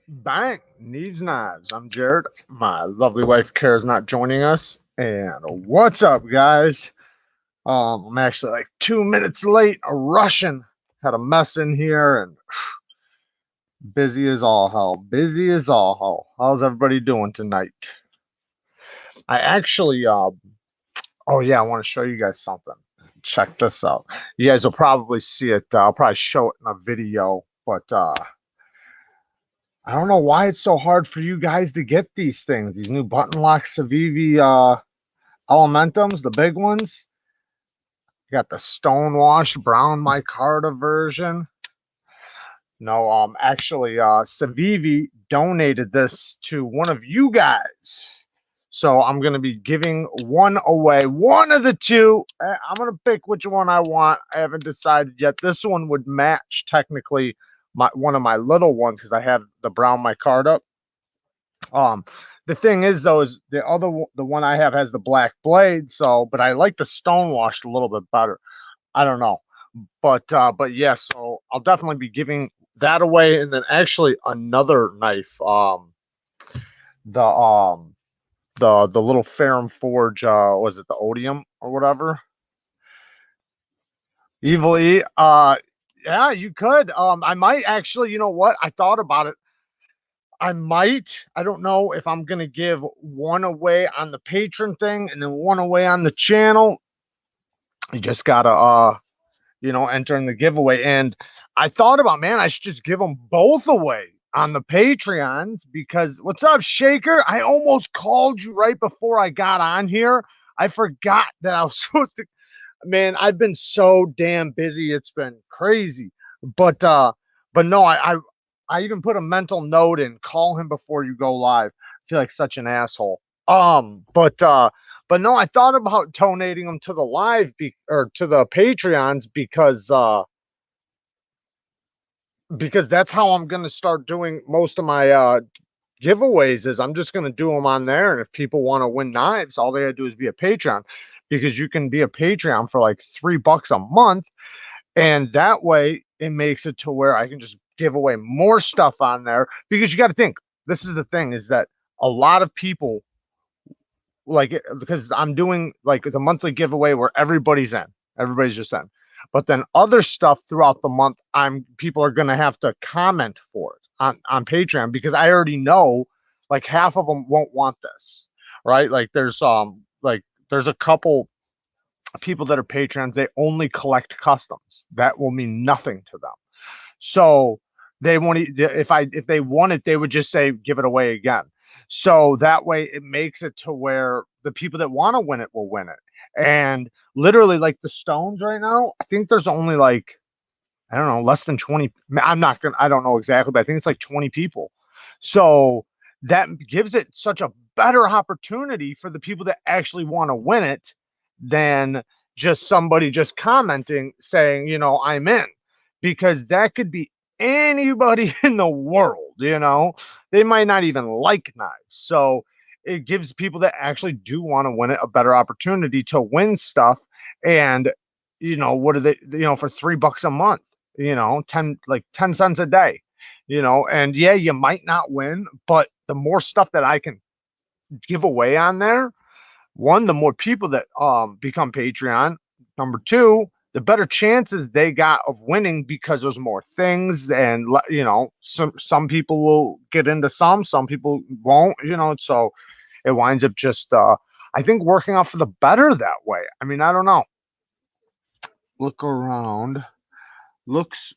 Bang! Neevesknives. I'm Jared. My lovely wife Kara's not joining us. And what's up, guys? I'm actually like 2 minutes late. A Russian had a mess in here and busy as all hell. Busy as all hell. How's everybody doing tonight? I actually, oh yeah, I want to show you guys something. Check this out. You guys will probably see it. I'll probably show it in a video, but I don't know why it's so hard for you guys to get these things. These new button lock Civivi Elementums, the big ones. You got the stonewashed brown micarta version. No, actually, Civivi donated this to one of you guys. So I'm gonna be giving one away. One of the two. I'm gonna pick which one I want. I haven't decided yet. This one would match technically my one of my little ones because I had the brown micarta. Um, the thing is though, is the one I have has the black blade, so but I like the stone washed a little bit better. I don't know. But yeah, so I'll definitely be giving that away. And then actually another knife, the the little Ferrum Forge, was it the Odium or whatever? Evil E. Yeah, you could. I might actually, you know what? I thought about it. I might. I don't know if I'm gonna give one away on the patron thing and then one away on the channel. You just gotta enter in the giveaway. And I thought about, man, I should just give them both away on the Patreons because what's up, Shaker? I almost called you right before I got on here. I forgot that I was supposed to. Man, I've been so damn busy. It's been crazy. But no, I even put a mental note in, call him before you go live. I feel like such an asshole. But no, I thought about donating them to the or to the Patreons because that's how I'm going to start doing most of my giveaways is I'm just going to do them on there. And if people want to win knives, all they gotta do is be a Patreon because you can be a Patreon for like $3 a month. And that way it makes it to where I can just give away more stuff on there because you got to think this is the thing is that a lot of people because I'm doing like the monthly giveaway where everybody's just in. But then other stuff throughout the month, people are gonna have to comment for it on Patreon because I already know like half of them won't want this, right? There's a couple people that are patrons, they only collect customs. That will mean nothing to them. So they won't. If they want it, they would just say give it away again. So that way, it makes it to where the people that want to win it will win it. And literally, like the Stones right now, I think there's only like I don't know less than 20. I'm not gonna. I don't know exactly, but I think it's like 20 people. So that gives it such a better opportunity for the people that actually want to win it than just somebody just commenting saying, I'm in, because that could be anybody in the world, they might not even like knives. So it gives people that actually do want to win it a better opportunity to win stuff. And, what are they, for $3 a month, 10 cents a day, and yeah, you might not win, but the more stuff that I can give away on there, one, the more people that become Patreon. Number two, the better chances they got of winning because there's more things, and some people will get into some people won't. So it winds up just I think working out for the better that way. I mean, I don't know. Look around. Looks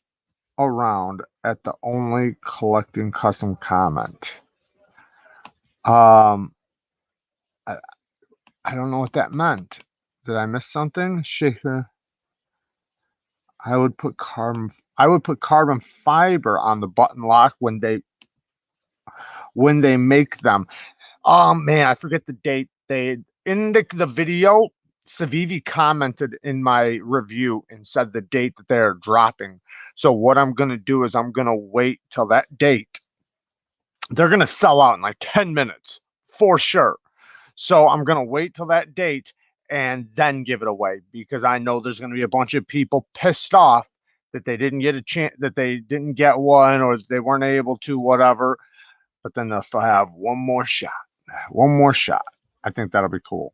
around at the only collecting custom comment. Um, I, I don't know what that meant. Did I miss something? Shaker. I would put carbon fiber on the button lock when they make them. Oh man, I forget the date. They in the video, Savivi commented in my review and said the date that they're dropping. So what I'm gonna do is I'm gonna wait till that date. They're gonna sell out in like 10 minutes for sure. So I'm gonna wait till that date and then give it away because I know there's gonna be a bunch of people pissed off that they didn't get a chance, that they didn't get one, or they weren't able to, whatever. but then they'll still have one more shot. One more shot. I think that'll be cool.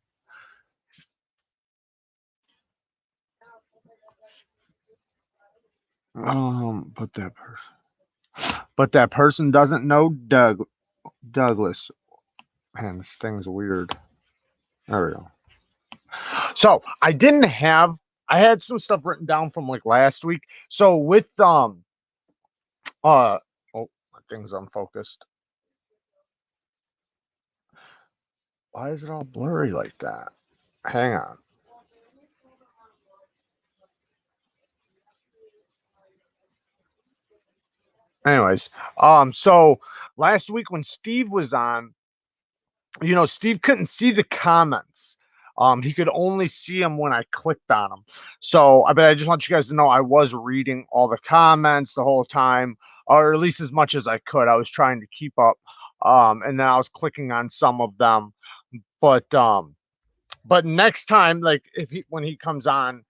But that person doesn't know Douglas. Man, this thing's weird. There we go. So I had some stuff written down from like last week. So with oh, my thing's unfocused. Why is it all blurry like that? Hang on. Anyways, so last week when Steve was on, Steve couldn't see the comments. He could only see them when I clicked on them. So I just want you guys to know I was reading all the comments the whole time, or at least as much as I could. I was trying to keep up. And then I was clicking on some of them. But next time, like when he comes on,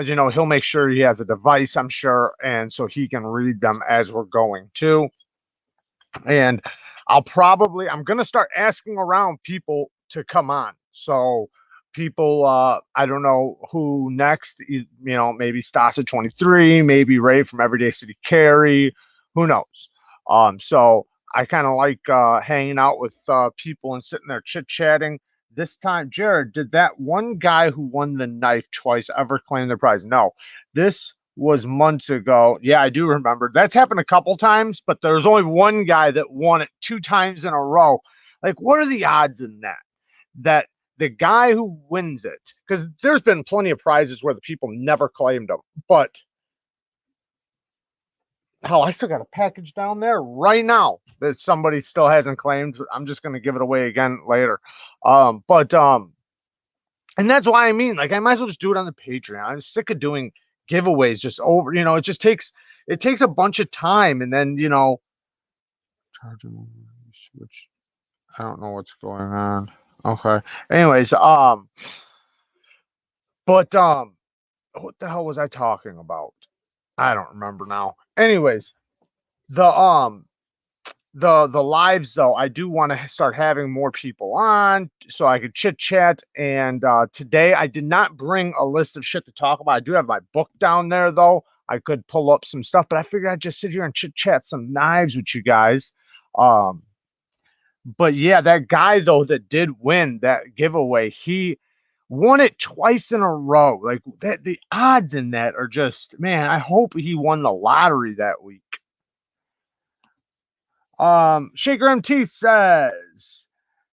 he'll make sure he has a device, I'm sure, and so he can read them as we're going too. And I'm gonna start asking around people to come on. So people, I don't know who next. Maybe Stasa 23, maybe Ray from Everyday City Carry. Who knows? So I kind of like hanging out with people and sitting there chit chatting. This time, Jared, did that one guy who won the knife twice ever claim the prize? No, this was months ago. Yeah, I do remember. That's happened a couple times, but there's only one guy that won it 2 times in a row. Like, what are the odds in that? That the guy who wins it, because there's been plenty of prizes where the people never claimed them, but hell, I still got a package down there right now that somebody still hasn't claimed. I'm just gonna give it away again later. But and that's why I mean, like, I might as well just do it on the Patreon. I'm sick of doing giveaways just over, it takes a bunch of time, and then charging switch. I don't know what's going on. Okay. Anyways, but what the hell was I talking about? I don't remember now. Anyways, the the lives though, I do want to start having more people on so I could chit chat. And today I did not bring a list of shit to talk about. I do have my book down there though. I could pull up some stuff, but I figured I'd just sit here and chit chat some knives with you guys. Um, but yeah, that guy though that did win that giveaway, he won it twice in a row. Like that, the odds in that are just, man. I hope he won the lottery that week. Shaker MT says,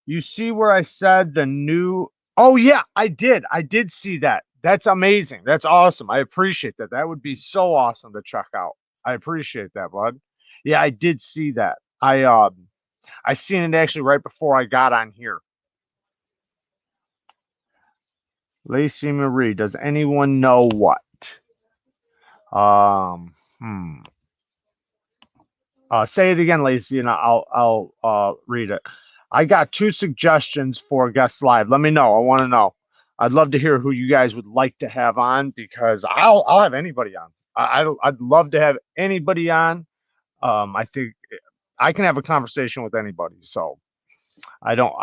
you see where I said the new. Oh, yeah, I did. I did see that. That's amazing. That's awesome. I appreciate that. That would be so awesome to check out. I appreciate that, bud. Yeah, I did see that. I seen it actually right before I got on here. Lacey Marie, does anyone know what? Um, hmm. Say it again, Lacey, and I'll read it. I got 2 suggestions for guest live. Let me know. I want to know. I'd love to hear who you guys would like to have on because I'll have anybody on. I'd love to have anybody on. I think I can have a conversation with anybody. So I don't.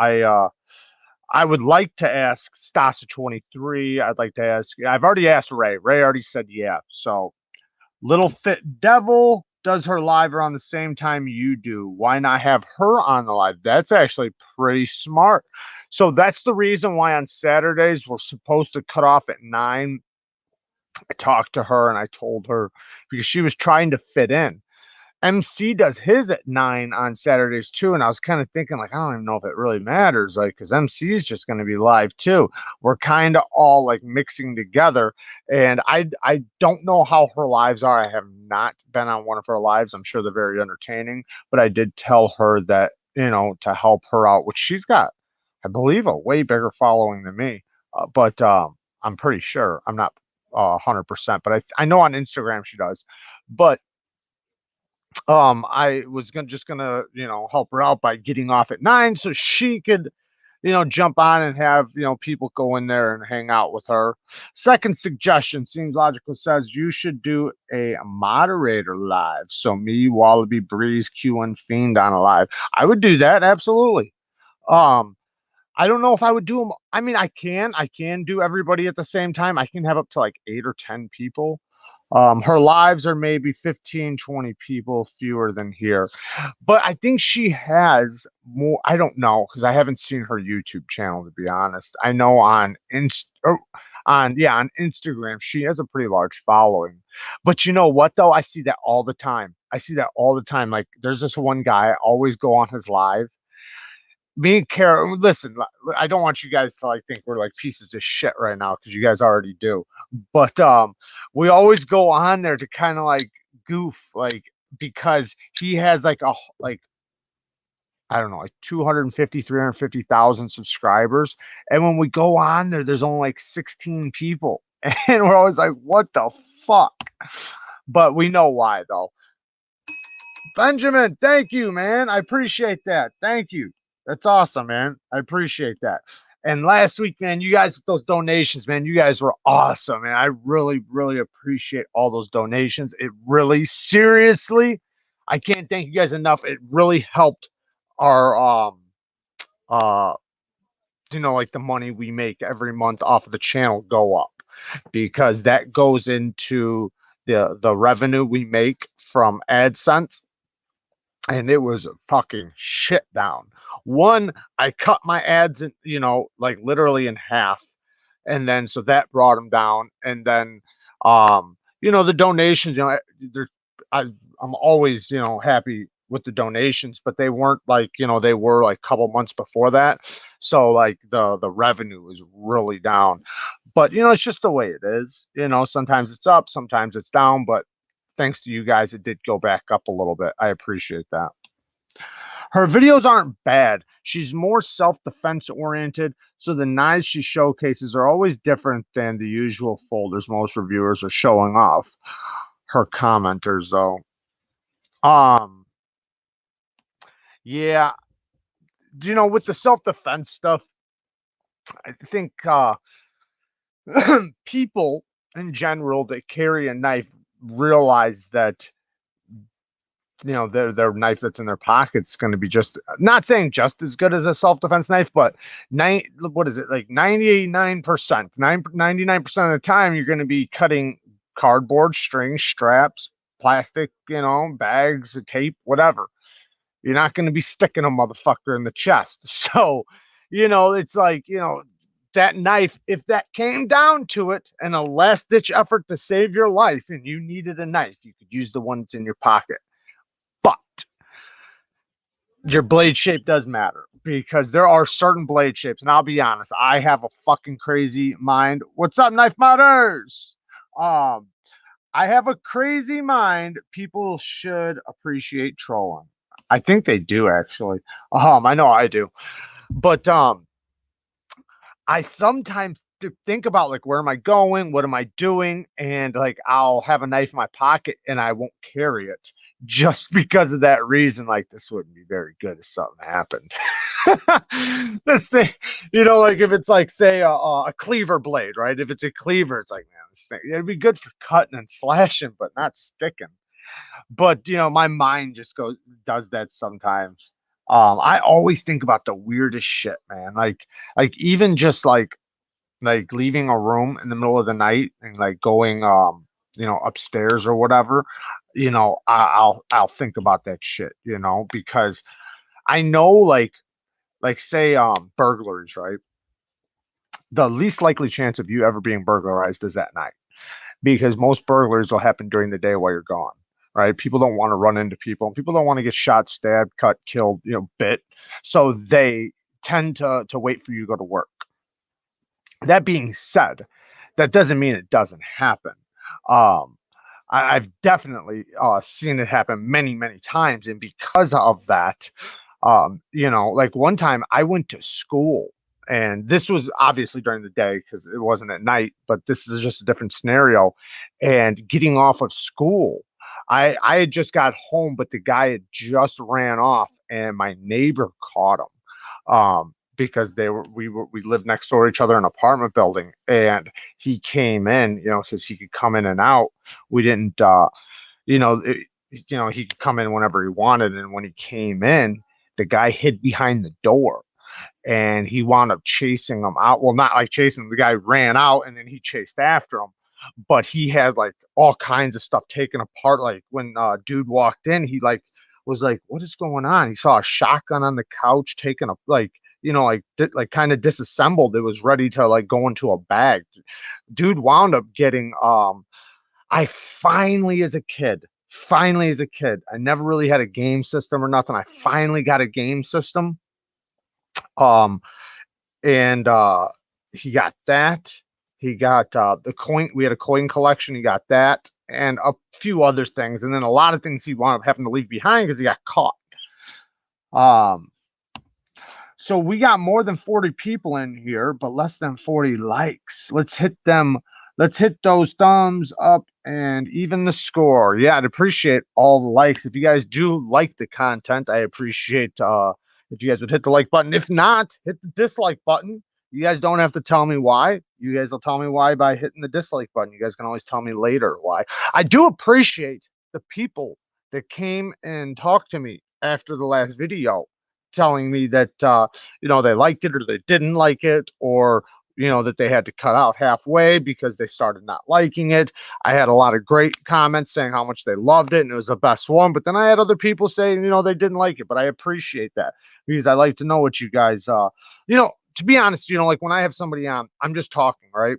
I would like to ask Stasa 23. I'd like to ask. I've already asked Ray. Ray already said yeah. So Little Fit Devil does her live around the same time you do. Why not have her on the live? That's actually pretty smart. So that's the reason why on Saturdays we're supposed to cut off at 9. I talked to her and I told her because she was trying to fit in. MC does his at 9 on Saturdays too. And I was kind of thinking, like, I don't even know if it really matters, like, because MC is just going to be live too. We're kind of all like mixing together. And I don't know how her lives are. I have not been on one of her lives. I'm sure they're very entertaining, but I did tell her that, to help her out, which she's got, I believe, a way bigger following than me. But I'm pretty sure I'm not 100%, but I know on Instagram she does. But I was gonna help her out by getting off at 9 so she could jump on and have, people go in there and hang out with her. Second suggestion seems logical, says you should do a moderator live. So me, Wallaby, Breeze, Q, and Fiend on a live. I would do that. Absolutely. Um, I don't know if I would do them. I mean, I can do everybody at the same time. I can have up to like 8 or 10 people. Her lives are maybe 15, 20 people fewer than here. But I think she has more. I don't know because I haven't seen her YouTube channel, to be honest. I know on Instagram she has a pretty large following. But you know what though? I see that all the time. I see that all the time. Like there's this one guy I always go on his live. Me and Kara, listen, I don't want you guys to like think we're like pieces of shit right now because you guys already do. But we always go on there to kind of like goof, like because he has like like I don't know, like 250, 350,000 subscribers. And when we go on there, there's only like 16 people. And we're always like, what the fuck? But we know why though. Benjamin, thank you, man. I appreciate that. Thank you. That's awesome, man. I appreciate that. And last week, man, you guys with those donations, man, you guys were awesome, man. I really, really appreciate all those donations. It really, seriously, I can't thank you guys enough. It really helped our uh like the money we make every month off of the channel go up because that goes into the revenue we make from AdSense, and it was fucking shit down. One, I cut my ads in, like literally in half, and then so that brought them down. And then, the donations, there's, I, I'm always, happy with the donations, but they weren't like, they were like a couple months before that. So like the revenue was really down. But it's just the way it is. Sometimes it's up, sometimes it's down, but thanks to you guys, it did go back up a little bit. I appreciate that. Her videos aren't bad. She's more self-defense oriented, so the knives she showcases are always different than the usual folders most reviewers are showing off. Her commenters, though. Um, yeah, with the self-defense stuff, I think people in general that carry a knife realize that their knife that's in their pocket's going to be just not saying just as good as a self-defense knife, but what is it, like 99%, 99% of the time you're going to be cutting cardboard, string, straps, plastic, bags, tape, whatever. You're not going to be sticking a motherfucker in the chest. So it's like that knife, if that came down to it and a last ditch effort to save your life and you needed a knife, you could use the one that's in your pocket. But your blade shape does matter because there are certain blade shapes. And I'll be honest, I have a fucking crazy mind. What's up, Knife Modders? Um, I have a crazy mind. People should appreciate trolling. I think they do actually. I know I do. But I sometimes think about like where am I going, what am I doing, and like I'll have a knife in my pocket and I won't carry it just because of that reason. Like this wouldn't be very good if something happened. This thing, like if it's like say a cleaver blade, right? If it's a cleaver, it's like man, this thing it'd be good for cutting and slashing, but not sticking. But my mind just does that sometimes. I always think about the weirdest shit, man. Like even just like leaving a room in the middle of the night and like going upstairs or whatever. I'll think about that shit, because I know like say burglaries, right? The least likely chance of you ever being burglarized is at night because most burglaries will happen during the day while you're gone, right? People don't want to run into people, and people don't want to get shot, stabbed, cut, killed, bit. So they tend to wait for you to go to work. That being said, that doesn't mean it doesn't happen. Um, I've definitely seen it happen many, many times, and because of that, like one time I went to school, and this was obviously during the day because it wasn't at night, but this is just a different scenario. And getting off of school, I had just got home, but the guy had just ran off, and my neighbor caught him. because we lived next door to each other in an apartment building, and he came in, because he could come in and out. We didn't, you know, it, he could come in whenever he wanted, and when he came in, the guy hid behind the door, and he wound up chasing him out. Well, not like chasing him. The guy ran out, and then he chased after him. But he had like all kinds of stuff taken apart. Like when dude walked in, he like was like, "What is going on?" He saw a shotgun on the couch, taken up like like kind of disassembled. It was ready to like go into a bag. Dude wound up getting I finally as a kid, I never really had a game system or nothing. I finally got a game system. Um, and he got that. He got the coin. We had a coin collection. He got that, and a few other things, and then a lot of things he wound up having to leave behind because he got caught. Um, so we got more than 40 people in here, but less than 40 likes. Let's hit them. Let's hit those thumbs up and even the score. Yeah, I'd appreciate all the likes. If you guys do like the content, I appreciate if you guys would hit the like button. If not, hit the dislike button. You guys don't have to tell me why. You guys will tell me why by hitting the dislike button. You guys can always tell me later why. I do appreciate the people that came and talked to me after the last video telling me that they liked it or they didn't like it, or that they had to cut out halfway because they started not liking it. I had a lot of great comments saying how much they loved it and it was the best one, but then I had other people saying they didn't like it. But I appreciate that because I like to know what you guys to be honest, like when I have somebody on, I'm just talking, right?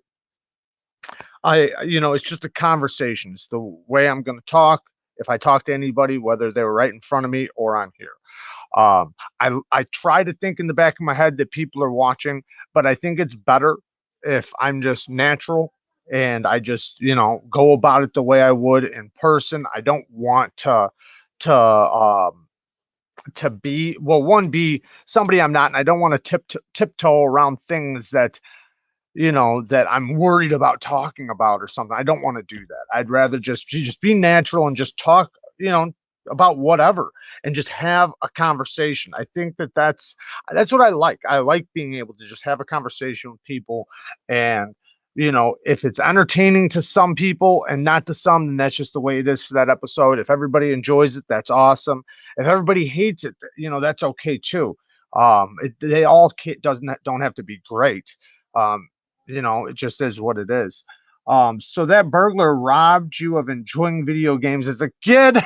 It's just a conversation. It's the way I'm going to talk. If I talk to anybody, whether they were right in front of me or on here, I try to think in the back of my head that people are watching, but I think it's better if I'm just natural and I just go about it the way I would in person. I don't want to be, well, one, be somebody I'm not, and I don't want to tiptoe around things that I'm worried about talking about or something. I don't want to do that. I'd rather just be natural and just talk, about whatever, and just have a conversation. I think that's what I like. I like being able to just have a conversation with people, and if it's entertaining to some people and not to some, then that's just the way it is for that episode. If everybody enjoys it, that's awesome. If everybody hates it, that's okay too. They all don't have to be great. Um, it just is what it is. So that burglar robbed you of enjoying video games as a kid.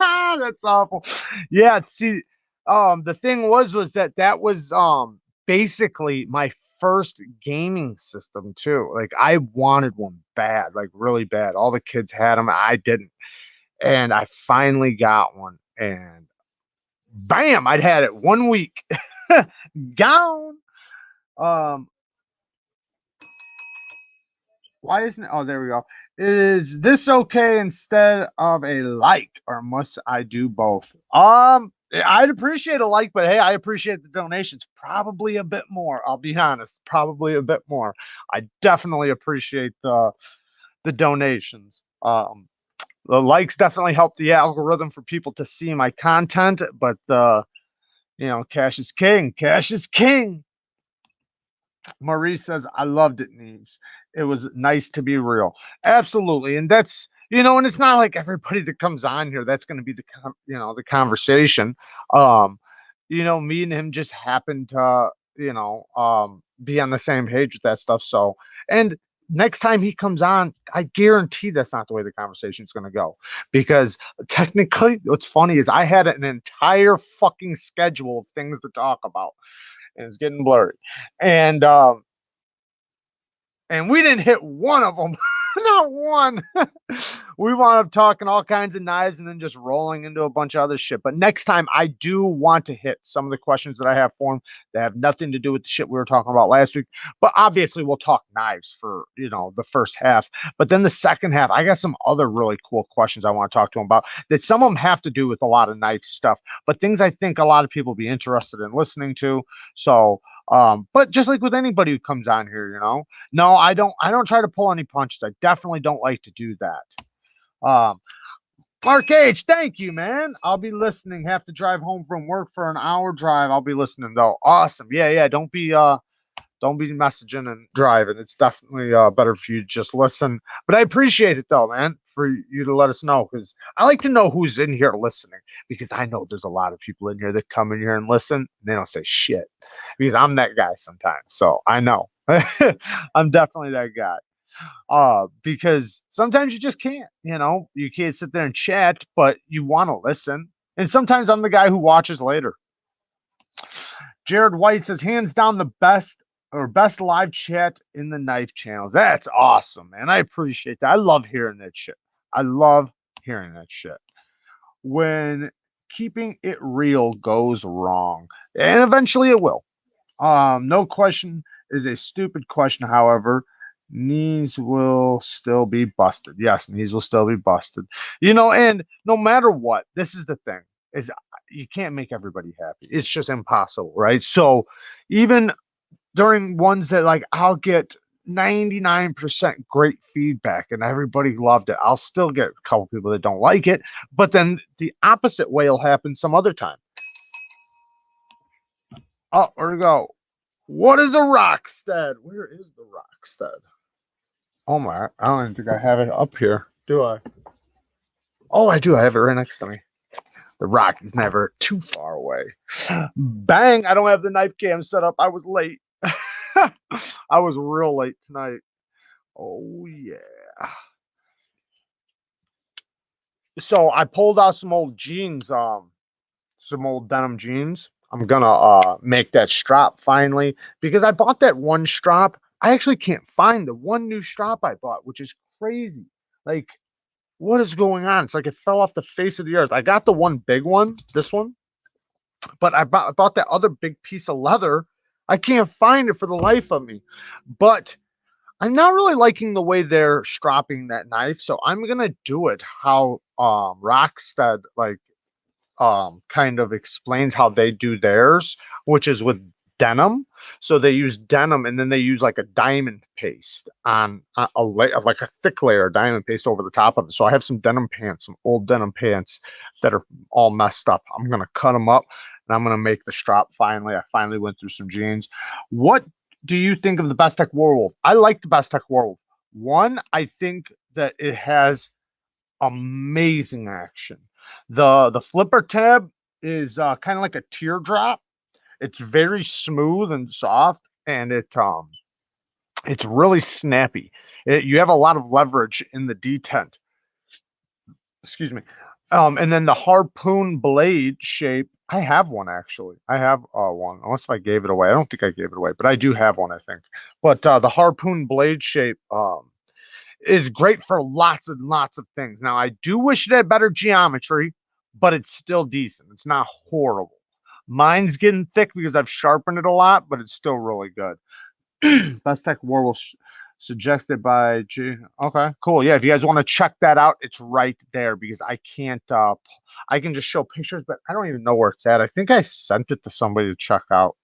That's awful. Yeah, see, the thing was that was basically my first gaming system too. Like I wanted one bad, like really bad. All the kids had them, I didn't. And I finally got one, and bam, I'd had it 1 week. Gone. Um, Why isn't it? Oh, there we go. Is this okay instead of a like, or must I do both? I'd appreciate a like, but hey, I appreciate the donations. Probably a bit more. I'll be honest. Probably a bit more. I definitely appreciate the donations. The likes definitely help the algorithm for people to see my content, but cash is king. Cash is king. Maurice says, I loved it, Neves. It was nice to be real. Absolutely. And that's, and it's not like everybody that comes on here, that's going to be the conversation. Um, me and him just happened to, be on the same page with that stuff. So, and next time he comes on, I guarantee that's not the way the conversation is going to go, because technically what's funny is I had an entire fucking schedule of things to talk about, and it's getting blurry. And we didn't hit one of them. Not one. We wound up talking all kinds of knives and then just rolling into a bunch of other shit. But next time, I do want to hit some of the questions that I have for him that have nothing to do with the shit we were talking about last week. But obviously, we'll talk knives for the first half. But then the second half, I got some other really cool questions I want to talk to him about. That some of them have to do with a lot of knife stuff, but things I think a lot of people will be interested in listening to. So. But just like with anybody who comes on here, no, I don't try to pull any punches. I definitely don't like to do that. Um, Mark H, thank you, man. I'll be listening. Have to drive home from work for an hour drive. I'll be listening though. Awesome. Yeah. Don't be messaging and driving. It's definitely better for you to just listen. But I appreciate it though, man, for you to let us know because I like to know who's in here listening because I know there's a lot of people in here that come in here and listen and they don't say shit because I'm that guy sometimes. So I know I'm definitely that guy. Because sometimes you just can't, you can't sit there and chat, but you want to listen. And sometimes I'm the guy who watches later. Jared White says, hands down, the best live chat in the knife channels. That's awesome, man. I appreciate that. I love hearing that shit. I love hearing that shit. When keeping it real goes wrong, and eventually it will. No question is a stupid question, however. Knees will still be busted. Yes, knees will still be busted. And no matter what, this is the thing is you can't make everybody happy. It's just impossible, right? So even during ones that like I'll get 99% great feedback and everybody loved it. I'll still get a couple people that don't like it, but then the opposite way will happen some other time. Oh, where to go? What is a rockstead? Where is the rockstead? Oh my, I don't even think I have it up here. Do I? Oh, I do. I have it right next to me. The rock is never too far away. Bang! I don't have the knife cam set up. I was late. I was real late tonight. Oh yeah. So I pulled out some old jeans, some old denim jeans. I'm gonna make that strap finally because I bought that one strap. I actually can't find the one new strap I bought, which is crazy. Like, what is going on? It's like it fell off the face of the earth. I got the one big one, this one, but I bought that other big piece of leather. I can't find it for the life of me. But I'm not really liking the way they're stropping that knife, so I'm gonna do it how Rockstead kind of explains how they do theirs, which is with denim. So they use denim and then they use like a diamond paste on like a thick layer of diamond paste over the top of it. So I have some denim pants, some old denim pants that are all messed up. I'm gonna cut them up and I'm gonna make the strap finally. I finally went through some jeans. What do you think of the Best Tech Werewolf? I like the Best Tech Werewolf. One, I think that it has amazing action. The flipper tab is kind of like a teardrop. It's very smooth and soft, and it's really snappy. You have a lot of leverage in the detent. Excuse me. And then the harpoon blade shape. I have one actually. I have one. Unless I gave it away. I don't think I gave it away, but I do have one. I think. But the harpoon blade shape is great for lots and lots of things. Now, I do wish it had better geometry, but it's still decent. It's not horrible. Mine's getting thick because I've sharpened it a lot, but it's still really good. Best Tech Werewolf suggested by G. Okay, cool. Yeah, if you guys want to check that out, it's right there because I can't. I can just show pictures, but I don't even know where it's at. I think I sent it to somebody to check out.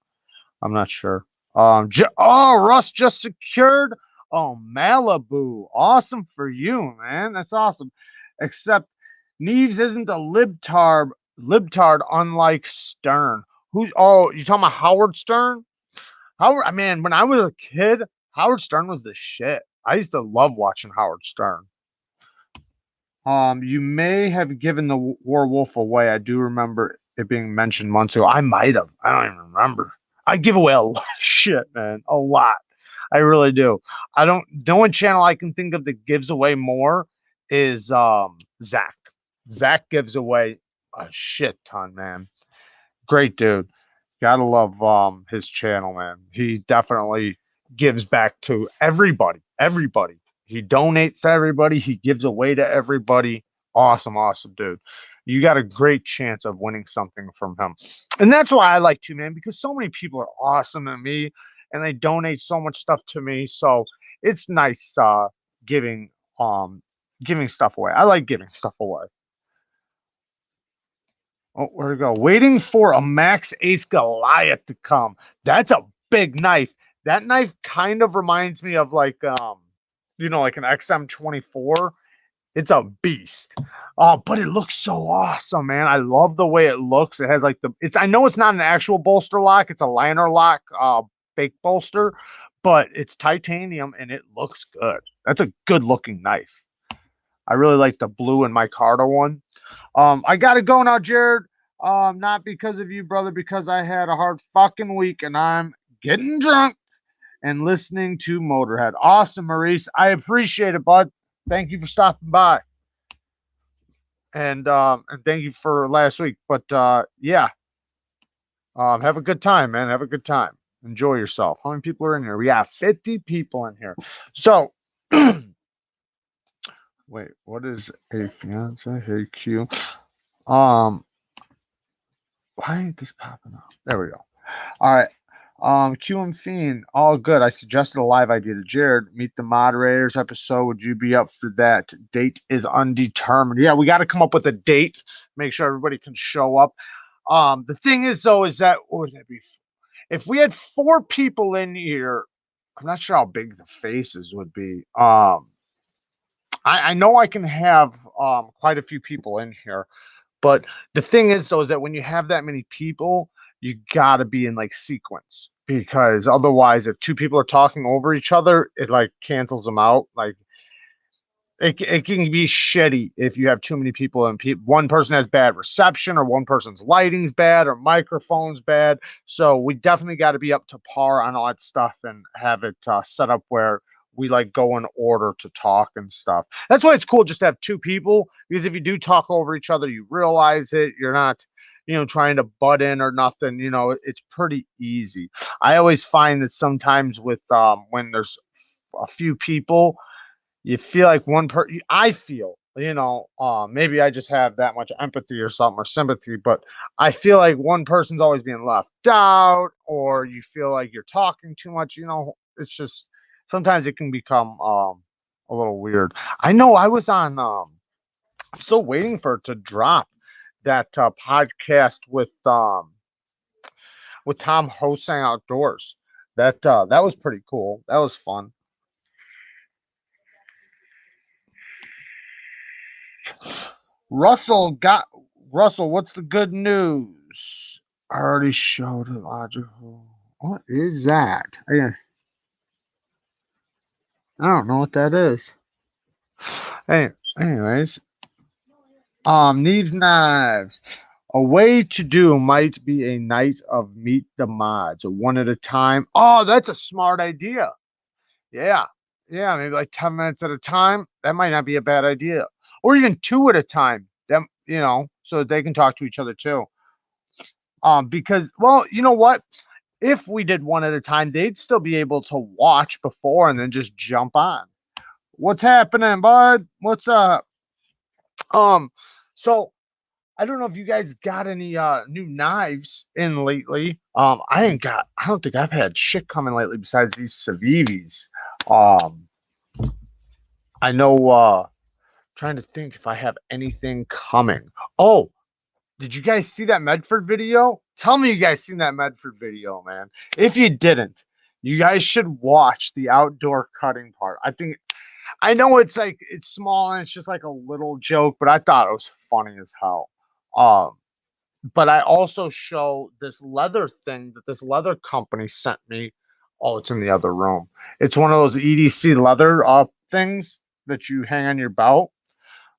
I'm not sure. Russ just secured. Oh, Malibu. Awesome for you, man. That's awesome. Except Neves isn't a libtard unlike Stern. You talking about Howard Stern? Howard, I mean, when I was a kid, Howard Stern was the shit. I used to love watching Howard Stern. You may have given the werewolf away. I do remember it being mentioned months ago. I might have. I don't even remember. I give away a lot of shit, man. A lot. I really do. I don't. The only channel I can think of that gives away more is Zach. Zach gives away a shit ton, man. Great dude. Gotta love his channel, man. He definitely gives back to everybody. Everybody. He donates to everybody. He gives away to everybody. Awesome, awesome dude. You got a great chance of winning something from him. And that's why I like to, man, because so many people are awesome to me and they donate so much stuff to me. So it's nice giving giving stuff away. I like giving stuff away. Oh, where to go? Waiting for a Max Ace Goliath to come. That's a big knife. That knife kind of reminds me of like like an XM24. It's a beast. Oh, but it looks so awesome, man. I love the way it looks. It has like I know it's not an actual bolster lock, it's a liner lock, fake bolster, but it's titanium and it looks good. That's a good looking knife. I really like the blue and micarta one. I gotta go now, Jared. Not because of you, brother, because I had a hard fucking week and I'm getting drunk and listening to Motorhead. Awesome, Maurice. I appreciate it, bud. Thank you for stopping by. And thank you for last week. But yeah, have a good time, man. Have a good time. Enjoy yourself. How many people are in here? We have 50 people in here. So wait, what is a fiance? Hey Q. Um, why ain't this popping up? There we go. All right. Q and Fiend, all good. I suggested a live idea to Jared. Meet the moderators episode. Would you be up for that? Date is undetermined. Yeah, we got to come up with a date. Make sure everybody can show up. The thing is, though, is that what would that be? If we had four people in here, I'm not sure how big the faces would be. I know I can have quite a few people in here. But the thing is, though, is that when you have that many people, you got to be in like sequence because otherwise, if two people are talking over each other, it like cancels them out. Like it can be shitty if you have too many people and one person has bad reception or one person's lighting's bad or microphone's bad. So we definitely got to be up to par on all that stuff and have it set up where we like go in order to talk and stuff. That's why it's cool just to have two people because if you do talk over each other, you realize it. You're not, trying to butt in or nothing. It's pretty easy. I always find that sometimes with when there's a few people you feel like I feel, maybe I just have that much empathy or something or sympathy, but I feel like one person's always being left out, or you feel like you're talking too much. It's just sometimes it can become a little weird. I know I was on I'm still waiting for it to drop that podcast with Tom hosting outdoors. That was pretty cool. That was fun. Russell got Russell. What's the good news? I already showed it. Logical. What is that? I don't know what that is. Hey, anyways, Neevesknives. A way to do might be a night of meet the mods, one at a time. Oh, that's a smart idea. Yeah, yeah, maybe like 10 minutes at a time. That might not be a bad idea, or even two at a time. Them, so they can talk to each other too. Because, well, you know what? If we did one at a time, they'd still be able to watch before and then just jump on. What's happening, bud? What's up? Um, so I don't know if you guys got any new knives in lately. I don't think I've had shit coming lately besides these Civivis. Um, I know trying to think if I have anything coming. Oh, did you guys see that Medford video? Tell me you guys seen that Medford video, man. If you didn't, you guys should watch the outdoor cutting part. I know it's small and it's just like a little joke, but I thought it was funny as hell. Um, but I also show this leather thing that this leather company sent me. Oh, it's in the other room. It's one of those EDC leather things that you hang on your belt.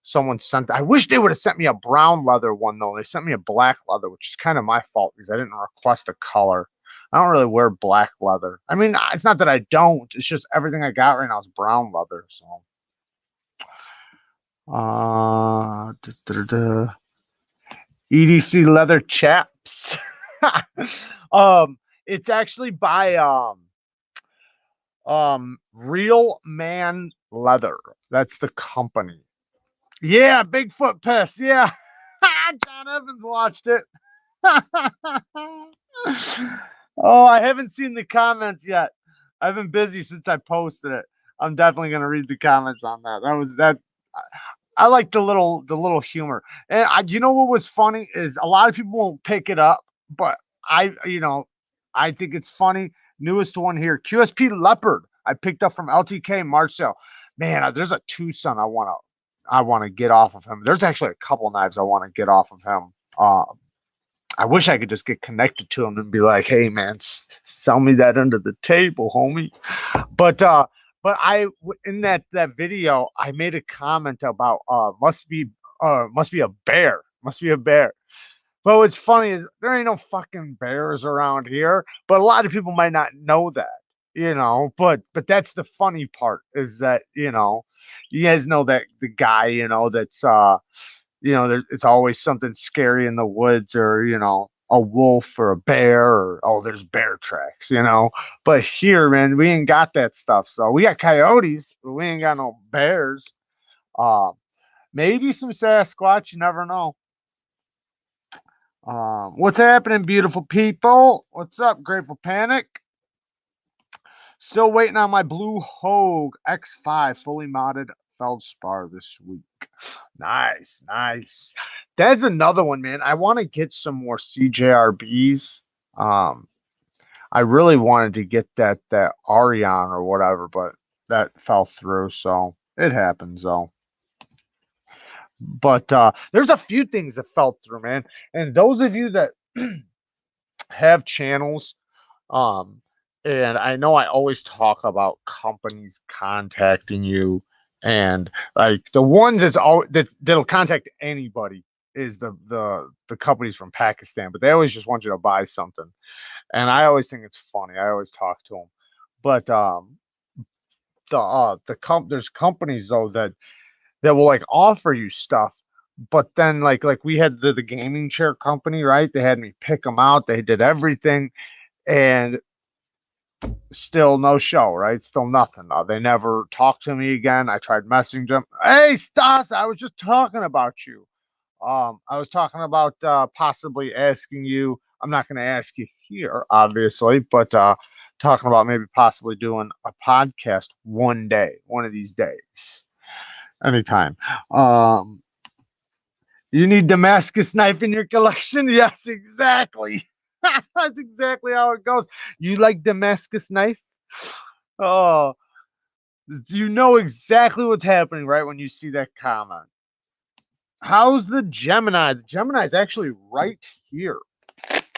Someone sent. I wish they would have sent me a brown leather one though. They sent me a black leather, which is kind of my fault because I didn't request a color. I don't really wear black leather. I mean, it's not that I don't. It's just everything I got right now is brown leather. So, da, da, da. EDC leather chaps. It's actually by Real Man Leather. That's the company. Yeah, Bigfoot piss. Yeah. John Evans watched it. Oh, I haven't seen the comments yet. I've been busy since I posted it. I'm definitely gonna read the comments on that. That was that. I like the little humor. And you know what was funny is a lot of people won't pick it up, but I think it's funny. Newest one here, QSP Leopard. I picked up from LTK March sale. Man, there's a Tucson I want to. I want to get off of him. There's actually a couple knives I want to get off of him. I wish I could just get connected to him and be like, "Hey, man, sell me that under the table, homie." But in that video, I made a comment about must be a bear, must be a bear. But what's funny is there ain't no fucking bears around here. But a lot of people might not know that, But that's the funny part is that you guys know that the guy that's it's always something scary in the woods or a wolf or a bear or oh there's bear tracks. But here, man, we ain't got that stuff. So we got coyotes, but we ain't got no bears. Uh, maybe some Sasquatch. You never know. What's happening, beautiful people? What's up, Grateful Panic? Still waiting on my Blue Hogue X5 fully modded feldspar this week. Nice, nice. That's another one, man. I want to get some more CJRBs. I really wanted to get that Arion or whatever, but that fell through, so it happens though. But there's a few things that fell through, man. And those of you that have channels, um, and I know I always talk about companies contacting you, and like the ones that'll contact anybody is the companies from Pakistan, but they always just want you to buy something, and I always think it's funny. I always talk to them, but there's companies though that will like offer you stuff. But then like we had the gaming chair company, right? They had me pick them out. They did everything, and still no show, right? Still nothing. They never talked to me again. I tried messaging them. Hey, Stas, I was just talking about you. I was talking about possibly asking you. I'm not going to ask you here, obviously, but talking about maybe possibly doing a podcast one day, one of these days, anytime. You need Damascus knife in your collection? Yes, exactly. That's exactly how it goes. You like Damascus knife? Oh, you know exactly what's happening right when you see that comment. How's the Gemini? The Gemini is actually right here.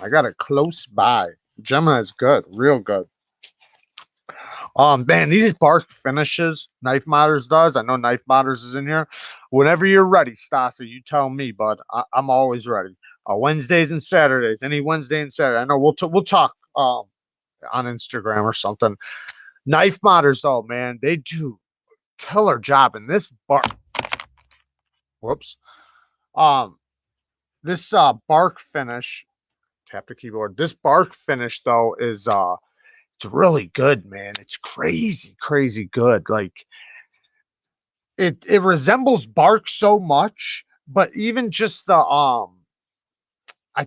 I got it close by. Gemini is good, real good. Man, these bark finishes Knife Modders does. I know Knife Modders is in here. Whenever you're ready, Stasa, you tell me, bud. I'm always ready. Wednesdays and Saturdays, any Wednesday and Saturday. I know we'll talk on Instagram or something. Knife Modders, though, man, they do killer job in this bark. Whoops. Um, this bark finish. Tap the keyboard. This bark finish though is it's really good, man. It's crazy, crazy good. Like it resembles bark so much, but even just the I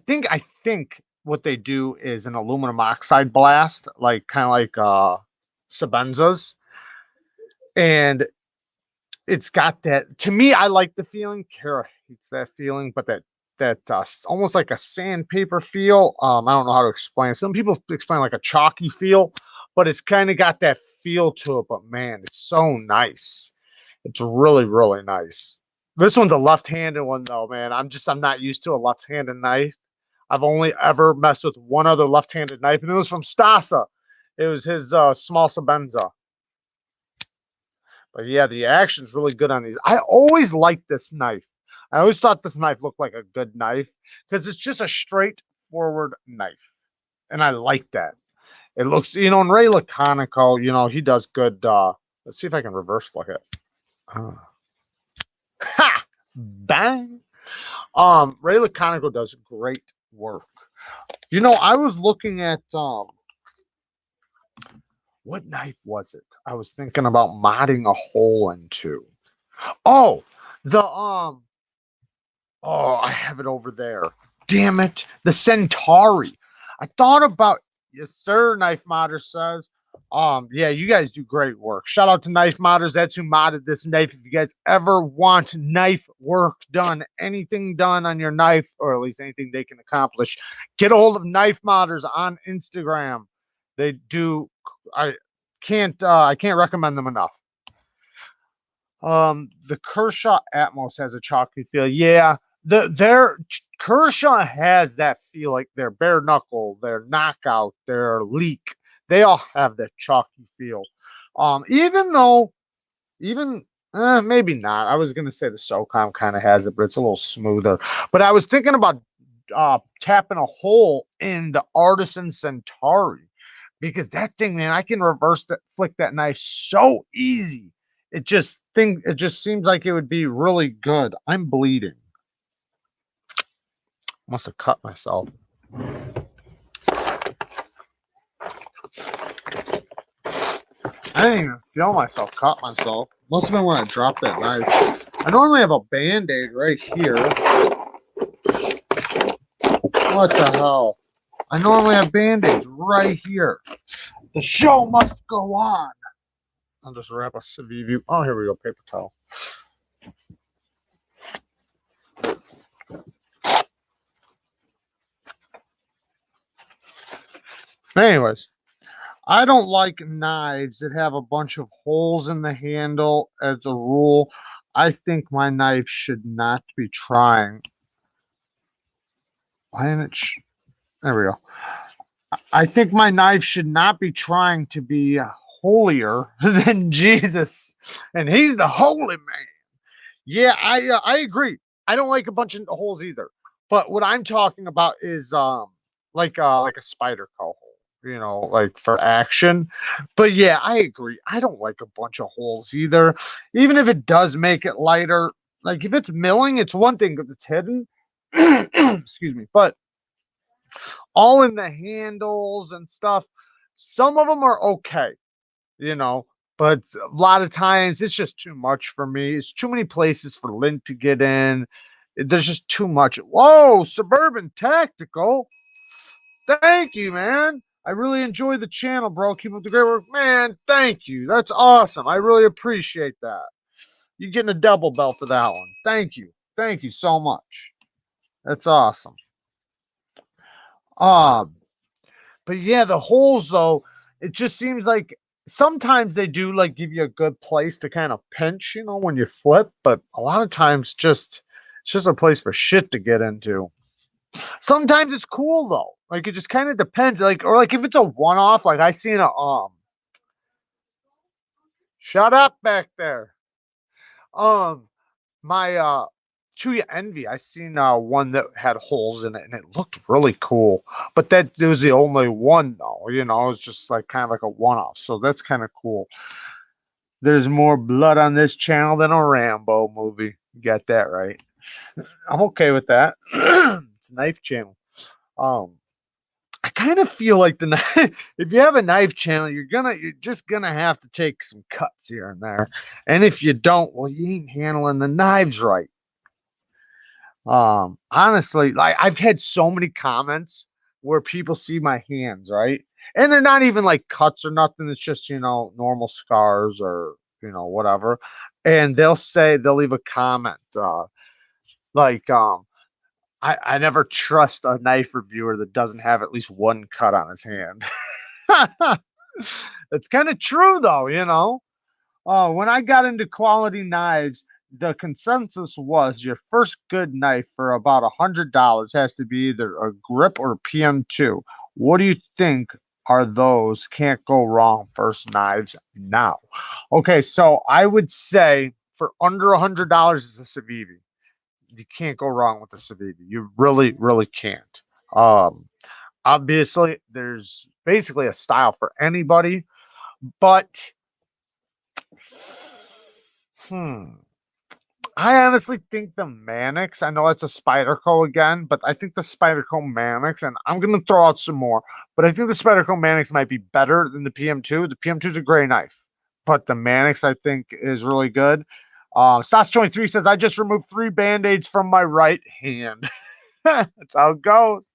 think what they do is an aluminum oxide blast, like kind of like Sabenzas, and it's got that. To me, I like the feeling. Kara hates that feeling, but that almost like a sandpaper feel. I don't know how to explain. Some people explain like a chalky feel, but it's kind of got that feel to it. But man, it's so nice. It's really, really nice. This one's a left-handed one though, man. I'm not used to a left-handed knife. I've only ever messed with one other left-handed knife, and it was from Stasa. It was his small Sabenza. But yeah, the action's really good on these. I always liked this knife. I always thought this knife looked like a good knife because it's just a straightforward knife. And I like that. It looks, and Ray Laconico, he does good. Let's see if I can reverse flick it. Ha! Bang! Ray Laconico does great work. I was looking at what knife was it? I was thinking about modding a hole into. Oh, the oh, I have it over there. Damn it. The Centauri. I thought about yes, sir, Knife Modder says. Yeah, you guys do great work. Shout out to Knife Modders. That's who modded this knife. If you guys ever want knife work done, anything done on your knife, or at least anything they can accomplish, get a hold of Knife Modders on Instagram. They do I can't recommend them enough. The Kershaw Atmos has a chalky feel. Yeah, their Kershaw has that feel, like their bare knuckle, their knockout, their leak. They all have that chalky feel. Even though, even maybe not. I was gonna say the SOCOM kind of has it, but it's a little smoother. But I was thinking about tapping a hole in the Artisan Centauri, because that thing, man, I can reverse that, flick that knife so easy. It just seems like it would be really good. I'm bleeding. Must have cut myself. I didn't even feel myself cut myself. Must have been when I dropped that knife. I normally have a band-aid right here. What the hell? I normally have band-aids right here. The show must go on. I'll just wrap a Civivi. Oh, here we go. Paper towel. Anyways, I don't like knives that have a bunch of holes in the handle as a rule. I think my knife should not be trying. Why didn't it? There we go. I think my knife should not be trying to be holier than Jesus, and he's the holy man. Yeah, I agree. I don't like a bunch of holes either. But what I'm talking about is like a spider hole, like for action. But yeah, I agree. I don't like a bunch of holes either. Even if it does make it lighter, like if it's milling, it's one thing because it's hidden. Excuse me. But all in the handles and stuff, some of them are okay, you know. But a lot of times it's just too much for me. It's too many places for lint to get in. There's just too much. Whoa, Suburban Tactical. Thank you, man. I really enjoy the channel, bro. Keep up the great work. Man, thank you. That's awesome. I really appreciate that. You're getting a double bell for that one. Thank you. Thank you so much. That's awesome. Um, But yeah, the holes though, it just seems like sometimes they do like give you a good place to kind of pinch, when you flip, but a lot of times it's just a place for shit to get into. Sometimes it's cool though. Like it just kind of depends. Like or like if it's a one off, like I seen a shut up back there. Um my Chuya Envy, I seen one that had holes in it and it looked really cool. But that it was the only one though, it's just like kind of like a one-off. So that's kind of cool. There's more blood on this channel than a Rambo movie. You got that right. I'm okay with that. It's a knife channel. Um I kind of feel like the if you have a knife channel, you're just gonna have to take some cuts here and there. And if you don't, well, you ain't handling the knives right. Honestly, like I've had so many comments where people see my hands, right? And they're not even like cuts or nothing. It's just, normal scars or, whatever. And they'll leave a comment, like, I never trust a knife reviewer that doesn't have at least one cut on his hand. It's kind of true though, when I got into quality knives, the consensus was your first good knife for about $100 has to be either a grip or a PM2. What do you think are those can't go wrong first knives now? Okay, so I would say for under $100 is a Civivi. You can't go wrong with a Civivi. You really, really can't. Um, Obviously, there's basically a style for anybody, but hmm. I honestly think the Mannix, I know it's a Spyderco again, but I think the Spyderco Mannix, and I'm going to throw out some more, but I think the Spyderco Mannix might be better than the PM2. The PM2 is a great knife, but the Mannix, I think, is really good. Stats23 says, I just removed 3 band-aids from my right hand. That's how it goes.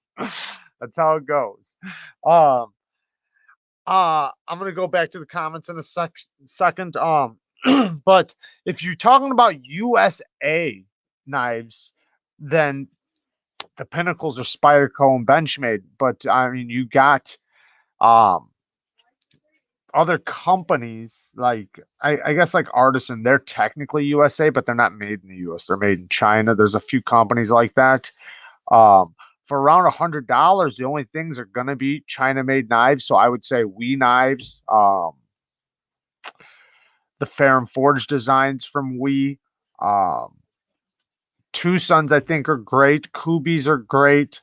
That's how it goes. Um, I'm gonna go back to the comments in a second. But if you're talking about USA knives, then the pinnacles are Spyderco and Benchmade. But I mean, you got um other companies, like I guess like Artisan, they're technically USA, but they're not made in the US. They're made in China. There's a few companies like that. Um, for around $100, the only things are gonna be China made knives. So I would say We Knives, the Fair and Forge designs from We. Um, Two Sons, I think, are great. Kubi's are great.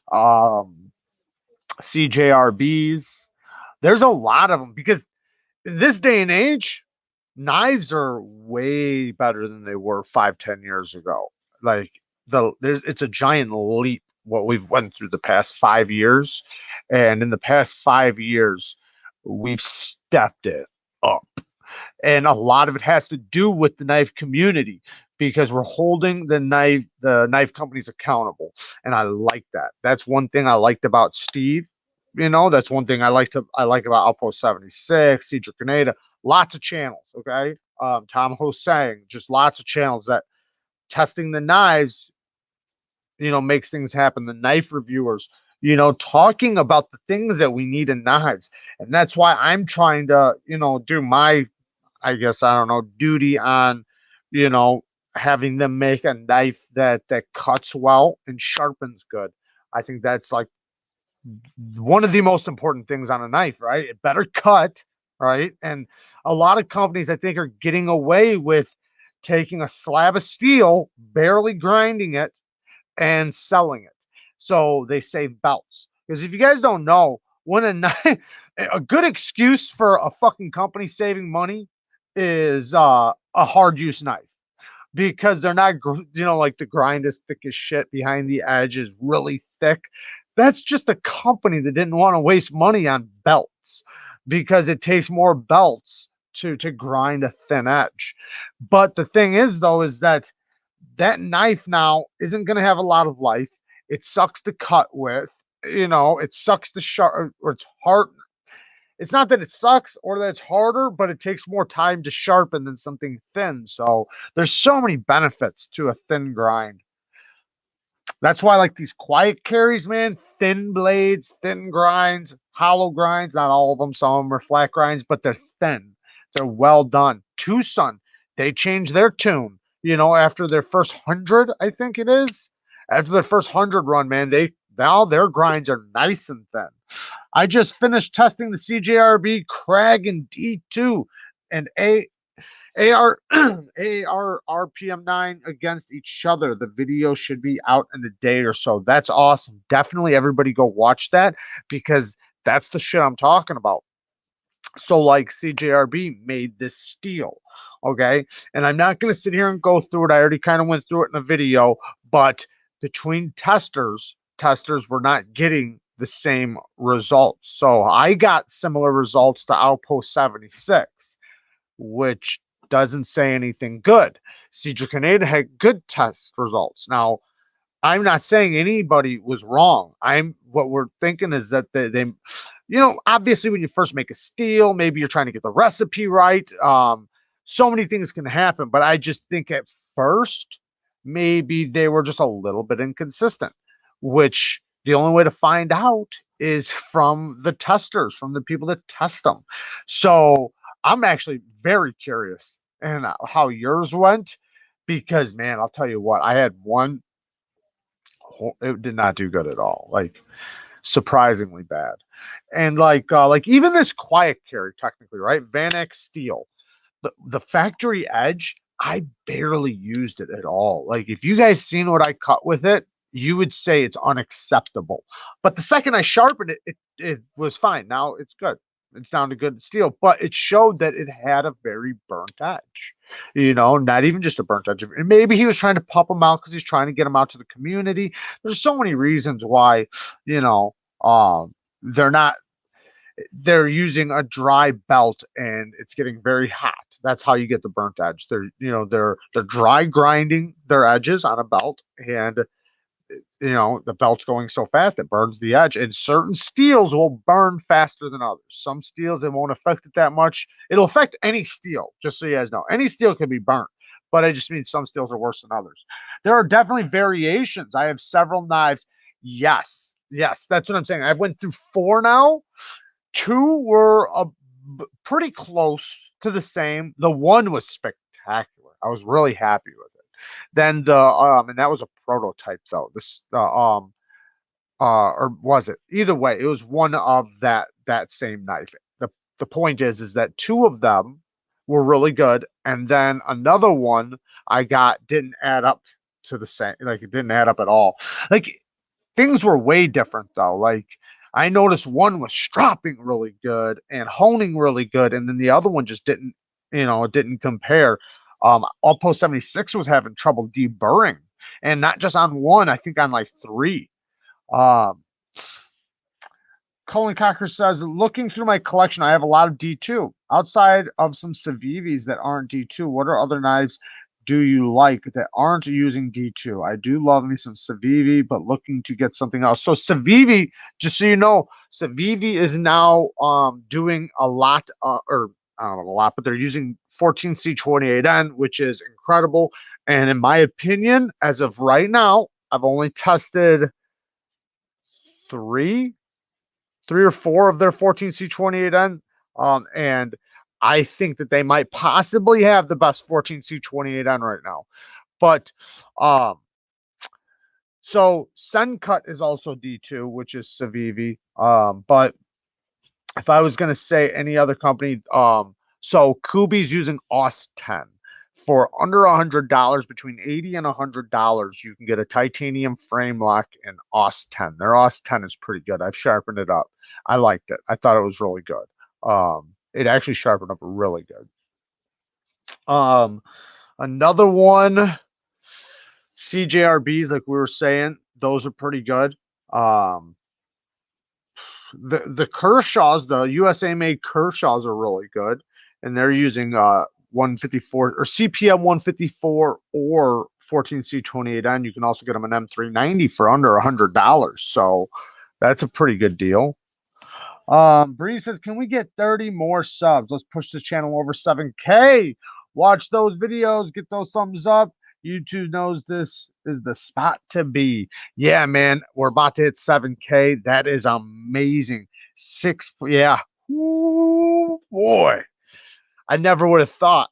CJRBs. There's a lot of them because in this day and age, knives are way better than they were 5, 10 years ago. Like it's a giant leap what we've went through the past 5 years. And in the past 5 years, we've stepped it up. And a lot of it has to do with the knife community because we're holding the knife companies accountable, and I like that. That's one thing I liked about Steve. That's one thing I like about Outpost 76, Cedric Grenada. Lots of channels. Okay, Tom Hosang, just lots of channels that testing the knives, makes things happen. The knife reviewers, talking about the things that we need in knives. And that's why I'm trying to, do my, I guess, I don't know, duty on, you know, having them make a knife that cuts well and sharpens good. I think that's like one of the most important things on a knife, right? It better cut, right? And a lot of companies, I think, are getting away with taking a slab of steel, barely grinding it, and selling it. So they save belts. Because if you guys don't know, when a knife, a good excuse for a fucking company saving money is a hard use knife because they're not, like the grind is thick as shit behind the edge is really thick. That's just a company that didn't want to waste money on belts because it takes more belts to grind a thin edge. But the thing is, though, is that knife now isn't going to have a lot of life. It sucks to cut with, it sucks to sharp, or it's hard. It's not that it sucks or that it's harder, but it takes more time to sharpen than something thin. So there's so many benefits to a thin grind. That's why I like these quiet carries, man. Thin blades, thin grinds, hollow grinds. Not all of them. Some of them are flat grinds, but they're thin. They're well done. Tucson, they changed their tune. After their first 100, I think it is. After their first 100 run, man, they now their grinds are nice and thin. I just finished testing the CJRB Crag and D2 and AR AR RPM9 against each other. The video should be out in a day or so. That's awesome. Definitely everybody go watch that because that's the shit I'm talking about. So like CJRB made this steel, okay? And I'm not going to sit here and go through it. I already kind of went through it in a video, but between testers were not getting the same results. So I got similar results to Outpost 76, which doesn't say anything good. Cedric Canada had good test results. Now, I'm not saying anybody was wrong. I'm what we're thinking is that they obviously when you first make a steel, maybe you're trying to get the recipe right. So many things can happen, but I just think at first maybe they were just a little bit inconsistent, which the only way to find out is from the testers, from the people that test them. So I'm actually very curious and how yours went because man, I'll tell you what, I had one, it did not do good at all. Like surprisingly bad. And like even this quiet carry, technically, right? Vanex Steel, the factory edge, I barely used it at all. Like if you guys seen what I cut with it, you would say it's unacceptable. But the second I sharpened it, it was fine. Now it's good. It's down to good steel, but it showed that it had a very burnt edge. Not even just a burnt edge. And maybe he was trying to pump them out because he's trying to get them out to the community. There's so many reasons why, you know, they're not they're using a dry belt and it's getting very hot. That's how you get the burnt edge. They're dry grinding their edges on a belt, and the belt's going so fast it burns the edge. And certain steels will burn faster than others. Some steels, it won't affect it that much. It'll affect any steel, just so you guys know. Any steel can be burnt, but it just means some steels are worse than others. There are definitely variations. I have several knives. Yes, that's what I'm saying. I've went through four now. Two were pretty close to the same. The one was spectacular. I was really happy with it. Then and that was a prototype though. This or was it? Either way, it was one of that same knife. The point is that two of them were really good, and then another one I got didn't add up to the same. Like it didn't add up at all. Like things were way different though. Like I noticed one was stropping really good and honing really good, and then the other one just didn't. It didn't compare. Outpost 76 was having trouble deburring, and not just on one. I think on like three. Um, Colin Cocker says, looking through my collection, I have a lot of D2. Outside of some Civivis that aren't D2, what are other knives do you like that aren't using D2? I do love me some Civivi, but looking to get something else. So Civivi, just so you know, Civivi is now doing a lot, or I don't know a lot, but they're using 14C28N, which is incredible. And in my opinion, as of right now, I've only tested three or four of their 14C28N. And I think that they might possibly have the best 14C28N right now. But so Sencut is also D2, which is Civivi. But if I was gonna say any other company, so Kubi's using OS 10. For under $100, between $80 and $100, you can get a titanium frame lock in OS 10. Their OS 10 is pretty good. I've sharpened it up. I liked it. I thought it was really good. It actually sharpened up really good. Another one, CJRBs, like we were saying, those are pretty good. The Kershaws, the USA made Kershaws are really good, and they're using 154 or CPM 154 or 14C28N. You can also get them an M390 for under $100. So that's a pretty good deal. Bree says, can we get 30 more subs? Let's push this channel over 7K. Watch those videos, get those thumbs up. YouTube knows this is the spot to be. Yeah, man, we're about to hit 7K. That is amazing. Yeah. Ooh, boy. I never would have thought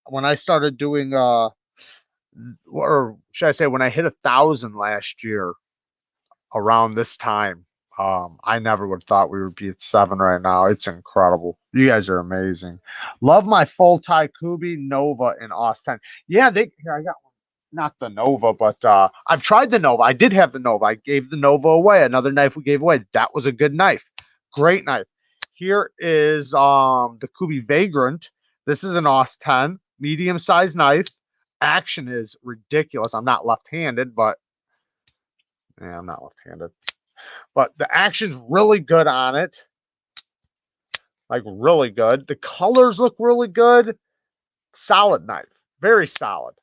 when I started doing or should I say when I hit 1,000 last year around this time. I never would have thought we would be at 7 right now. It's incredible. You guys are amazing. Love my full Thai Kubi Nova in Austin. Yeah, I got one. Not the Nova, but I've tried the Nova. I did have the Nova. I gave the Nova away. Another knife we gave away. That was a good knife. Great knife. Here is the Kubi Vagrant. This is an OS 10, medium-sized knife. Action is ridiculous. I'm not left-handed, but yeah, I'm not left-handed. But the action's really good on it. Like really good. The colors look really good. Solid knife. Very solid.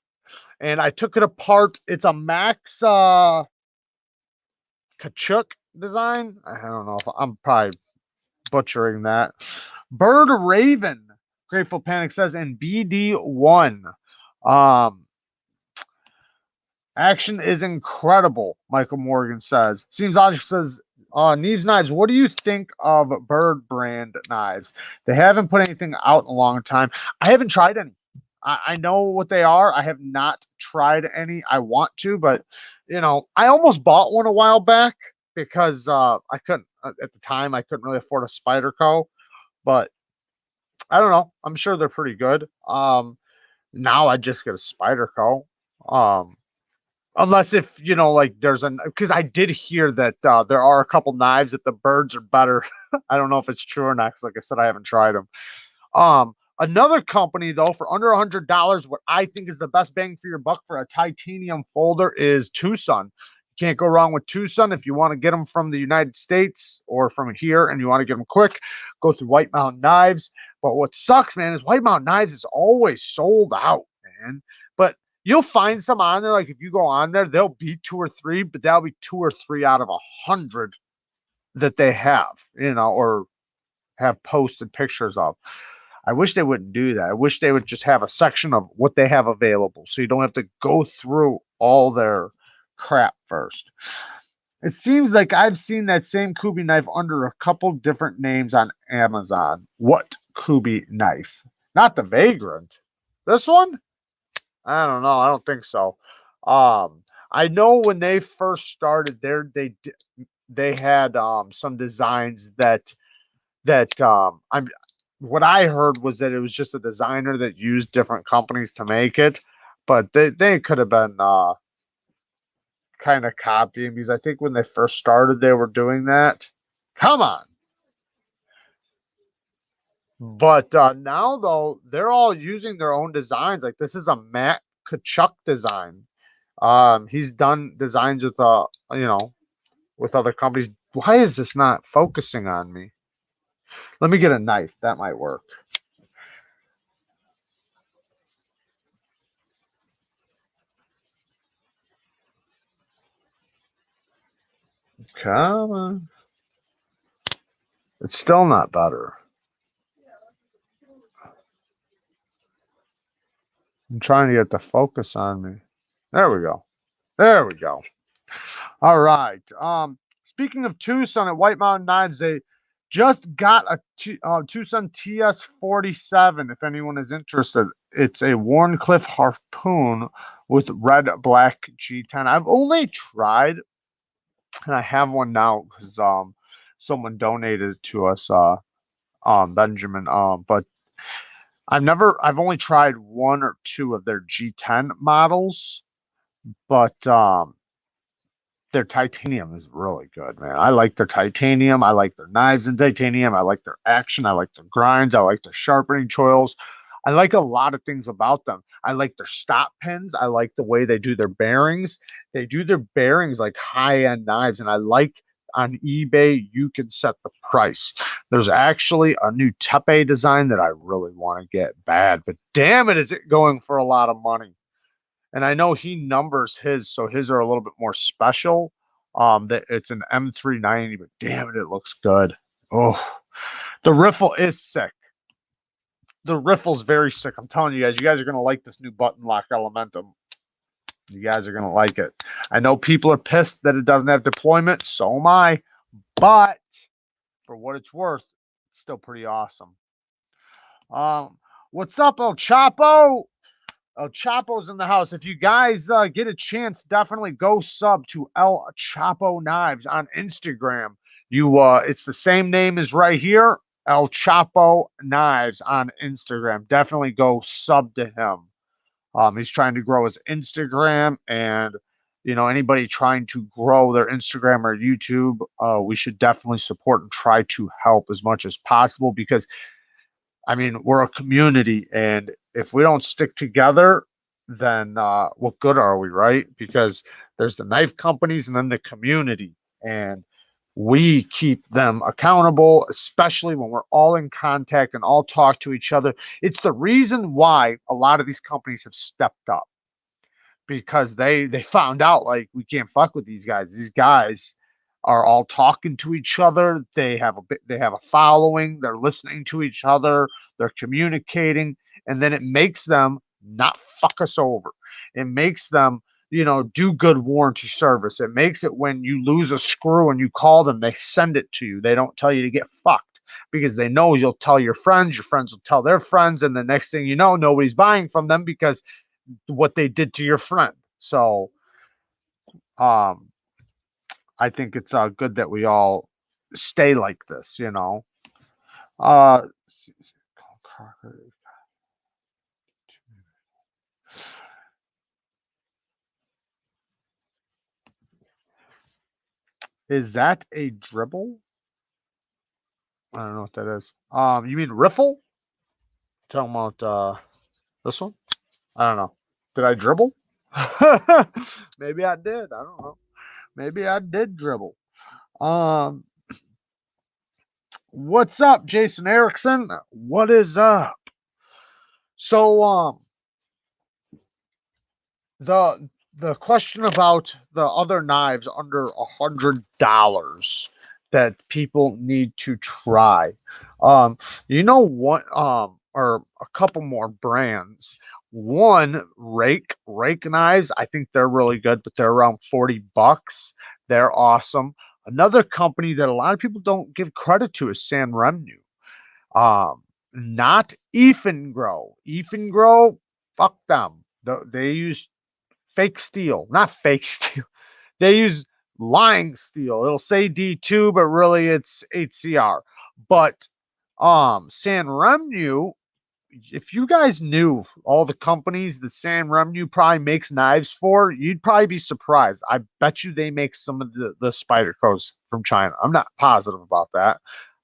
And I took it apart. It's a Max Kachuk design. I don't know if I'm probably butchering that. Bird Raven. Grateful Panic says in BD1. Action is incredible, Michael Morgan says. Seems Logic says, Neevesknives, what do you think of Bird brand knives? They haven't put anything out in a long time. I haven't tried any. I know what they are. I have not tried any. I want to, but, I almost bought one a while back because I couldn't, at the time, I couldn't really afford a Spyderco. But I don't know. I'm sure they're pretty good. Now I just get a Spyderco. Unless if like there's because I did hear that there are a couple knives that the birds are better. I don't know if it's true or not. Because like I said, I haven't tried them. Another company though for under $100, what I think is the best bang for your buck for a titanium folder is Tucson. You can't go wrong with Tucson. If you want to get them from the United States or from here and you want to get them quick, go through White Mountain Knives. But what sucks, man, is White Mountain Knives is always sold out, man. But you'll find some on there. Like if you go on there, there'll be 2 or 3, but that'll be 2 or 3 out of 100 that they have, or have posted pictures of. I wish they wouldn't do that. I wish they would just have a section of what they have available so you don't have to go through all their crap first. It seems like I've seen that same Kubi knife under a couple different names on Amazon. What Kubi knife? Not the Vagrant. This one? I don't know. I don't think so. I know when they first started there, they had some designs that I'm what I heard was that it was just a designer that used different companies to make it, but they could have been kind of copying because I think when they first started, they were doing that. Come on. But now though, they're all using their own designs. Like this is a Matt Kachuk design. He's done designs with with other companies. Why is this not focusing on me? Let me get a knife. That might work. Come on. It's still not better. I'm trying to get the focus on me. There we go. There we go. All right. Speaking of Tucson at White Mountain Knives, they just got a Tucson TS-47. If anyone is interested, it's a Warncliffe harpoon with red black G10. I've only tried, and I have one now because someone donated it to us, Benjamin. But I've only tried one or two of their G10 models, but their titanium is really good, man. I like their titanium. I like their knives in titanium. I like their action. I like their grinds. I like their sharpening choils. I like a lot of things about them. I like their stop pins. I like the way they do their bearings. They do their bearings like high-end knives, and I like on eBay you can set the price. There's actually a new Tepe design that I really want to get bad, but damn it, is it going for a lot of money? And I know he numbers his, so his are a little bit more special. That it's an M390, but damn it, it looks good. Oh, the riffle is sick. The riffle's very sick. I'm telling you guys are gonna like this new button lock Elementum. You guys are gonna like it. I know people are pissed that it doesn't have deployment. So am I. But for what it's worth, it's still pretty awesome. What's up, El Chapo? El Chapo's in the house. If you guys get a chance, definitely go sub to El Chapo Knives on Instagram. It's the same name as right here, El Chapo Knives on Instagram. Definitely go sub to him. He's trying to grow his Instagram, and anybody trying to grow their Instagram or YouTube, we should definitely support and try to help as much as possible because I mean, we're a community, and if we don't stick together, then what good are we, right? Because there's the knife companies and then the community, and we keep them accountable, especially when we're all in contact and all talk to each other. It's the reason why a lot of these companies have stepped up because they found out like we can't fuck with these guys. These guys are all talking to each other. They have a following. They're listening to each other. They're communicating, and then it makes them not fuck us over. It makes them do good warranty service. It makes it when you lose a screw and you call them, they send it to you. They don't tell you to get fucked because they know you'll tell your friends will tell their friends, and the next thing you know, nobody's buying from them because what they did to your friend. So um I think it's good that we all stay like this. Uh is that a dribble? I don't know what that is. You mean riffle? Talking about this one? I don't know. Did I dribble? Maybe I did. I don't know. Maybe I did dribble. Um, what's up, Jason Erickson? What is up? So, the question about the other knives under $100 that people need to try. You know what? Or a couple more brands. One, rake knives. I think they're really good, but they're around $40. They're awesome. Another company that a lot of people don't give credit to is San Remnu. Not Grow. Grow, fuck them. They use fake steel, not fake steel. They use lying steel. It'll say D2, but really it's HCR. But San Remnu, if you guys knew all the companies that San Remnu probably makes knives for, you'd probably be surprised. I bet you they make some of the Spider Crows from China. I'm not positive about that,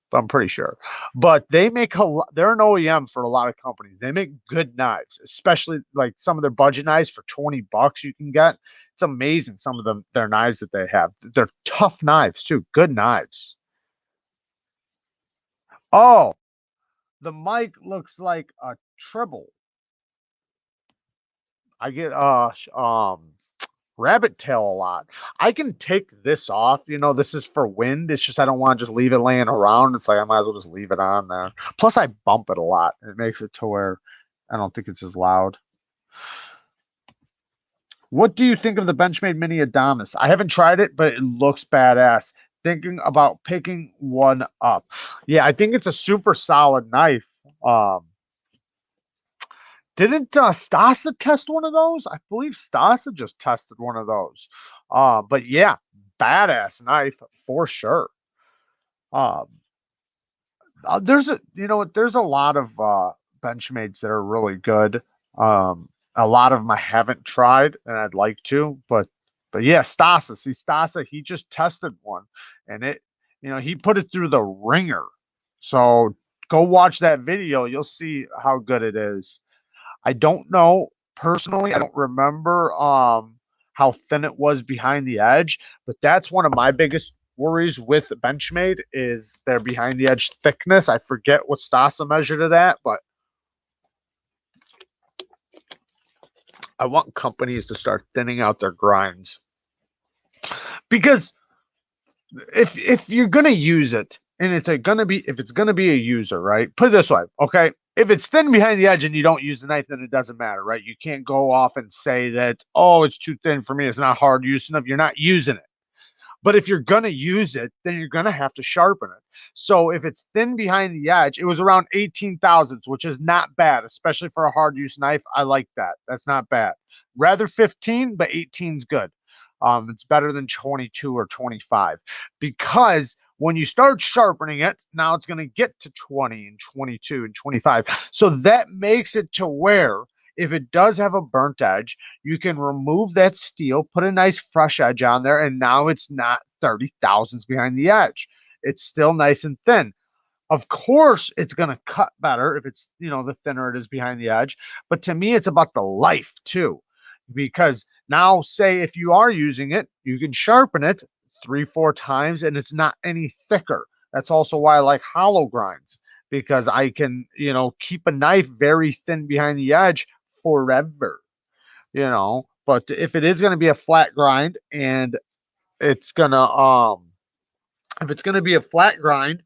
but I'm pretty sure. But they make they're an OEM for a lot of companies. They make good knives, especially like some of their budget knives for $20 you can get. It's amazing some of their knives that they have. They're tough knives too, good knives. Oh, the mic looks like a tribble. I get rabbit tail a lot. I can take this off. This is for wind. It's just I don't want to just leave it laying around. It's like I might as well just leave it on there. Plus, I bump it a lot. It makes it to where I don't think it's as loud. What do you think of the Benchmade Mini Adamas? I haven't tried it, but it looks badass. Thinking about picking one up. Yeah, I think it's a super solid knife. Didn't Stasa test one of those? I believe Stasa just tested one of those. But yeah, badass knife for sure. Um, there's a lot of Benchmades that are really good. A lot of them I haven't tried and I'd like to, but yeah, Stasa. See, Stasa, he just tested one, and he put it through the ringer. So go watch that video. You'll see how good it is. I don't know personally. I don't remember how thin it was behind the edge, but that's one of my biggest worries with Benchmade is their behind the edge thickness. I forget what Stasa measured it at, but I want companies to start thinning out their grinds because if you're gonna use it and if it's gonna be a user, right? Put it this way, okay? If it's thin behind the edge and you don't use the knife, then it doesn't matter, right? You can't go off and say that, oh, it's too thin for me. It's not hard use enough. You're not using it. But if you're going to use it, then you're going to have to sharpen it. So if it's thin behind the edge, it was around 18 thousandths, which is not bad, especially for a hard use knife. I like that. That's not bad. Rather 15, but 18 is good. It's better than 22 or 25 because when you start sharpening it, now it's going to get to 20 and 22 and 25. So that makes it to where if it does have a burnt edge, you can remove that steel, put a nice fresh edge on there, and now it's not 30 thousandths behind the edge. It's still nice and thin. Of course, it's going to cut better if it's, the thinner it is behind the edge. But to me, it's about the life too. Because now, say if you are using it, you can sharpen it 3, 4 times and it's not any thicker. That's also why I like hollow grinds because I can, keep a knife very thin behind the edge forever. But if it is going to be a flat grind and it's going to, if it's going to be a flat grind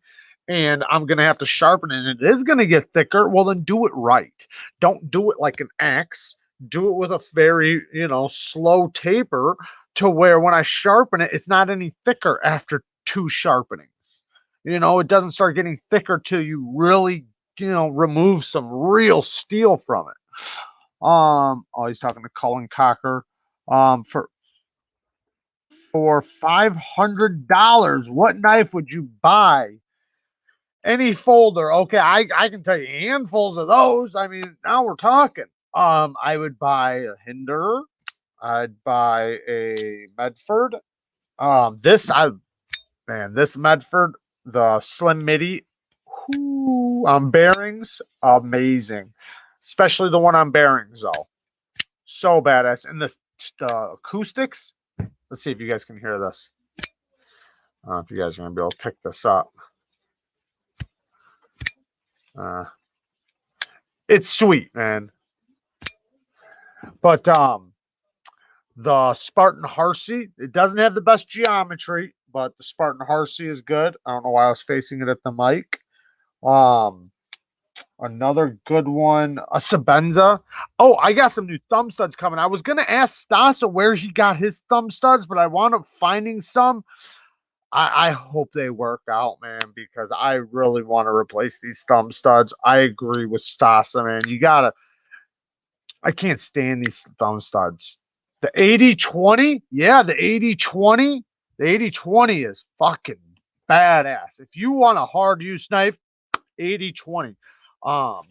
and I'm going to have to sharpen it and it is going to get thicker, well, then do it right. Don't do it like an axe. Do it with a very, slow taper to where when I sharpen it, it's not any thicker after 2 sharpenings. It doesn't start getting thicker till you really, remove some real steel from it. Oh, he's talking to Cullen Cocker. For $500, what knife would you buy? Any folder. Okay, I can tell you handfuls of those. I mean, now we're talking. I would buy a Hinder. I'd buy a Medford. This Medford, the Slim Midi, bearings, amazing. Especially the one on bearings, though. So badass. And the acoustics. Let's see if you guys can hear this. I don't know if you guys are gonna be able to pick this up. It's sweet, man. But the Spartan Harsey, it doesn't have the best geometry, but the Spartan Harsey is good. I don't know why I was facing it at the mic. Another good one, a Sabenza. Oh, I got some new thumb studs coming. I was gonna ask Stasa where he got his thumb studs, but I wound up finding some. I hope they work out, man, because I really want to replace these thumb studs. I agree with Stasa, man. You gotta. I can't stand these thumb studs. The 80/20, yeah, the 80/20, the 80/20 is fucking badass. If you want a hard use knife, 80/20. Um,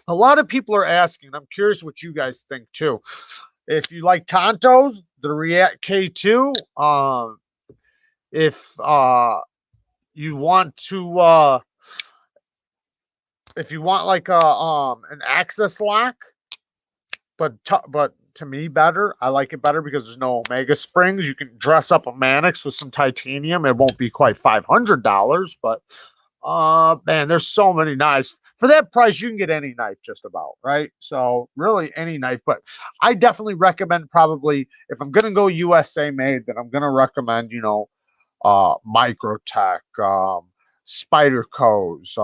a lot of people are asking. I'm curious what you guys think too. If you like Tontos, the React K2. If you want to, if you want like a an access lock, but to me better. I like it better because there's no Omega springs. You can dress up a Manix with some titanium. It won't be quite $500, but man, there's so many knives. For that price, you can get any knife just about, right? So really any knife, but I definitely recommend probably if I'm gonna go USA made, then I'm gonna recommend, Microtech, Spyderco's,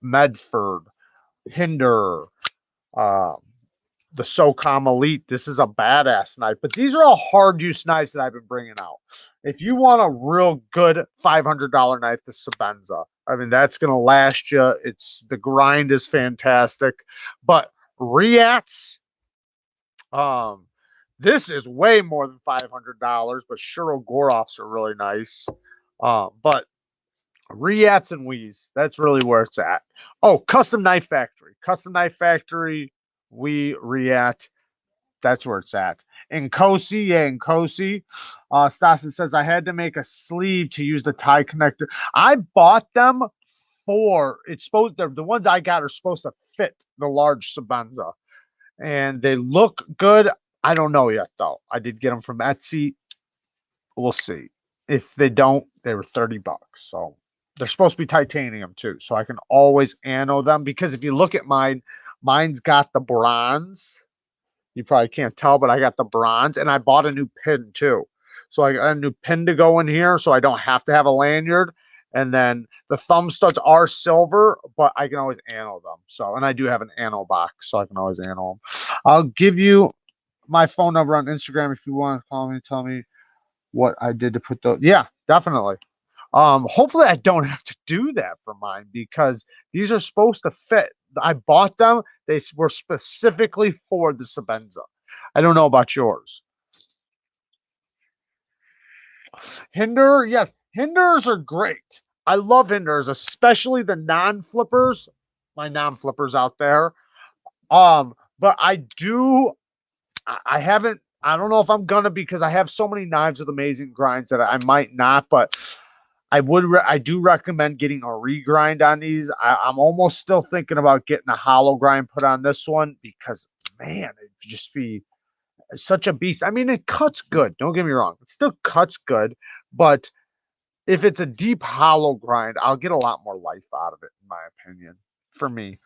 Medford, Hinder, um, the SOCOM Elite. This is a badass knife, but these are all hard use knives that I've been bringing out. If you want a real good $500 knife, the Sabenza. I mean, that's going to last you. It's the grind is fantastic, but Riats, um, this is way more than $500, but Shuro Goroffs are really nice. But Riats and Wees, that's really where it's at. Oh, Custom Knife Factory. Custom Knife Factory, we Riat. That's where it's at. In Kosi, yeah, in Kosi. Stassen says, I had to make a sleeve to use the tie connector. I bought them for, it's supposed, the ones I got are supposed to fit the large Sabenza. And they look good. I don't know yet, though. I did get them from Etsy. We'll see. If they don't, they were $30. So they're supposed to be titanium too. So I can always anno them because if you look at mine, mine's got the bronze. You probably can't tell, but I got the bronze and I bought a new pin too. So I got a new pin to go in here so I don't have to have a lanyard. And then the thumb studs are silver, but I can always anno them. So, and I do have an anno box, so I can always anno them. I'll give you my phone number on Instagram if you want to call me, tell me what I did to put those. Yeah, definitely. Hopefully I don't have to do that for mine because these are supposed to fit. I bought them. They were specifically for the Sabenza. I don't know about yours. Hinder, yes, Hinders are great. I love Hinders, especially the non-flippers. My non-flippers out there. But I haven't. I don't know if I'm gonna because I have so many knives with amazing grinds that I might not. But I do recommend getting a regrind on these. I'm almost still thinking about getting a hollow grind put on this one because man, it'd just be such a beast. I mean, it cuts good. Don't get me wrong; it still cuts good, but if it's a deep hollow grind, I'll get a lot more life out of it, in my opinion. For me,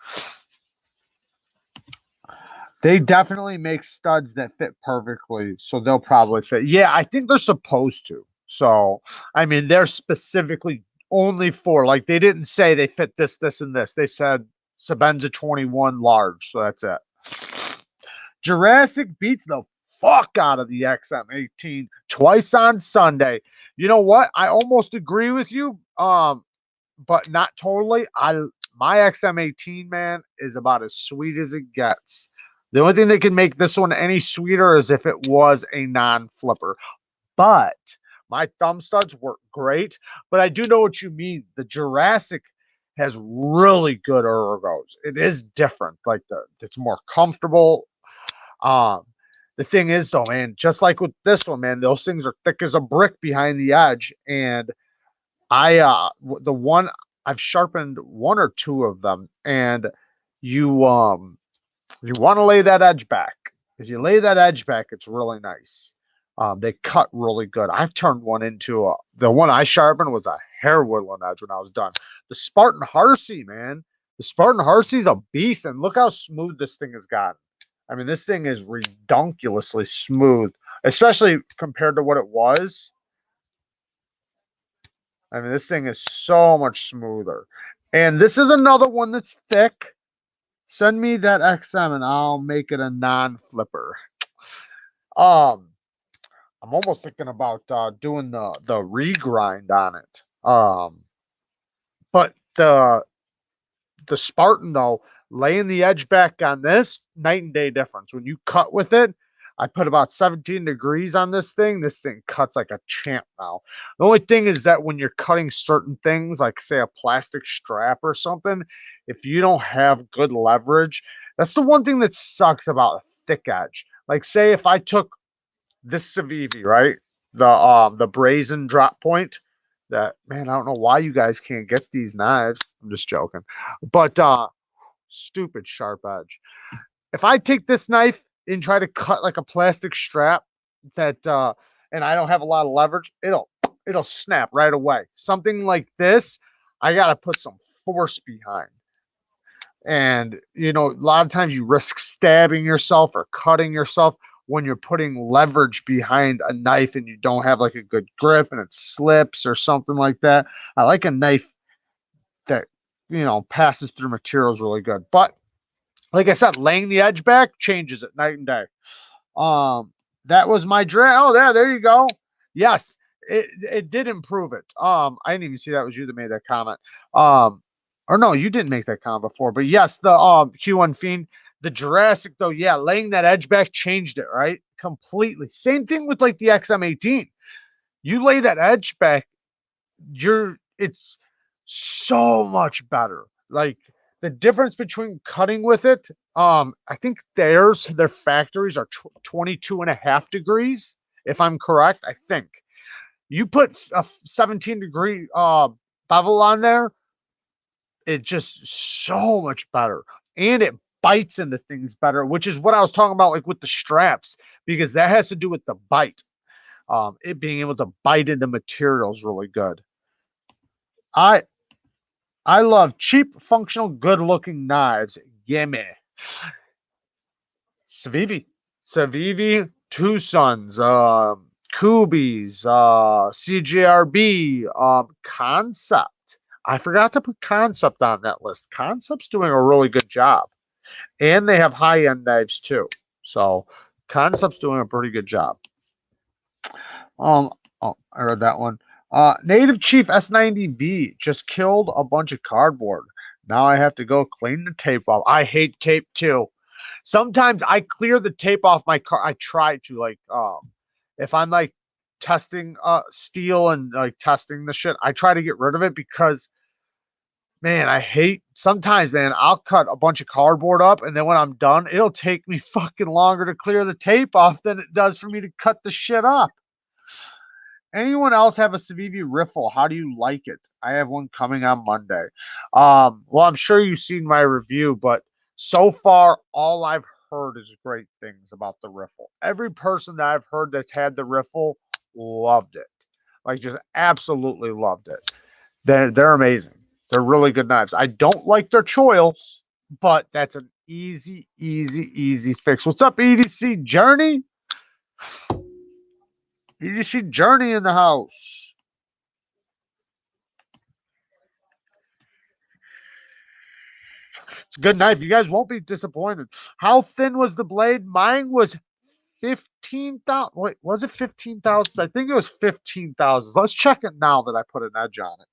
they definitely make studs that fit perfectly, so they'll probably fit. Yeah, I think they're supposed to. So, I mean, they're specifically only for like they didn't say they fit this, this, and this. They said Sabenza 21 large, so that's it. Jurassic beats the fuck out of the XM18 twice on Sunday. You know what? I almost agree with you. But not totally. I my XM18 man is about as sweet as it gets. The only thing that can make this one any sweeter is if it was a non-flipper. But my thumb studs work great. But I do know what you mean. The Jurassic has really good ergos. It is different. Like it's more comfortable. Um, the thing is though, man, just like with this one, man, those things are thick as a brick behind the edge. And the one I've sharpened one or two of them, and you want to lay that edge back. If you lay that edge back, it's really nice. They cut really good. I've turned one into the one I sharpened was a hair whittling edge when I was done. The Spartan Harsey, man. The Spartan Harsey's a beast, and look how smooth this thing has gotten. I mean, this thing is redonkulously smooth, especially compared to what it was. I mean, this thing is so much smoother. And this is another one that's thick. Send me that XM and I'll make it a non-flipper. Um, I'm almost thinking about doing the regrind on it. But the Spartan though, laying the edge back on this, night and day difference. When you cut with it, I put about 17 degrees on this thing. This thing cuts like a champ now. The only thing is that when you're cutting certain things, like say a plastic strap or something, if you don't have good leverage, that's the one thing that sucks about a thick edge. Like say if I took this Civivi, right? The brazen drop point. That man, I don't know why you guys can't get these knives. I'm just joking. But stupid sharp edge. If I take this knife and try to cut like a plastic strap that and I don't have a lot of leverage, it'll snap right away. Something like this, I gotta put some force behind. And you know, a lot of times you risk stabbing yourself or cutting yourself when you're putting leverage behind a knife and you don't have like a good grip and it slips or something like that. I like a knife that passes through materials really good. But like I said, laying the edge back changes it night and day. Um, that was my draft. Oh, there you go. Yes, it did improve it. I didn't even see that was you that made that comment. Or no, you didn't make that comment before. But yes, the Q1 Fiend, the Jurassic though, yeah, laying that edge back changed it, right? Completely. Same thing with like the XM18. You lay that edge back, it's so much better. Like the difference between cutting with it, I think their factories are 22 and a half degrees, if I'm correct. I think you put a 17-degree bevel on there, it just so much better. And it bites into things better, which is what I was talking about, like with the straps, because that has to do with the bite. It being able to bite into materials really good. I I love cheap, functional, good-looking knives. Gimme. Civivi. Civivi, Two Sons, Kubi's, CJRB, Concept. I forgot to put Concept on that list. Concept's doing a really good job. And they have high-end knives too. So Concept's doing a pretty good job. Um, oh, I read that one. Native Chief S90V just killed a bunch of cardboard. Now I have to go clean the tape off. I hate tape too. Sometimes I clear the tape off my car. I try to if I'm like testing steel and like testing the shit, I try to get rid of it because man, I hate sometimes, man, I'll cut a bunch of cardboard up and then when I'm done, it'll take me fucking longer to clear the tape off than it does for me to cut the shit up. Anyone else have a Civivi riffle? How do you like it? I have one coming on Monday. Well, I'm sure you've seen my review, but so far, all I've heard is great things about the riffle. Every person that I've heard that's had the riffle loved it. Like just absolutely loved it. They're amazing. They're really good knives. I don't like their choils, but that's an easy fix. What's up, EDC Journey? EDC Journey in the house. It's a good knife. You guys won't be disappointed. How thin was the blade? Mine was 15,000. Wait, was it 15,000? I think it was 15,000. Let's check it now that I put an edge on it.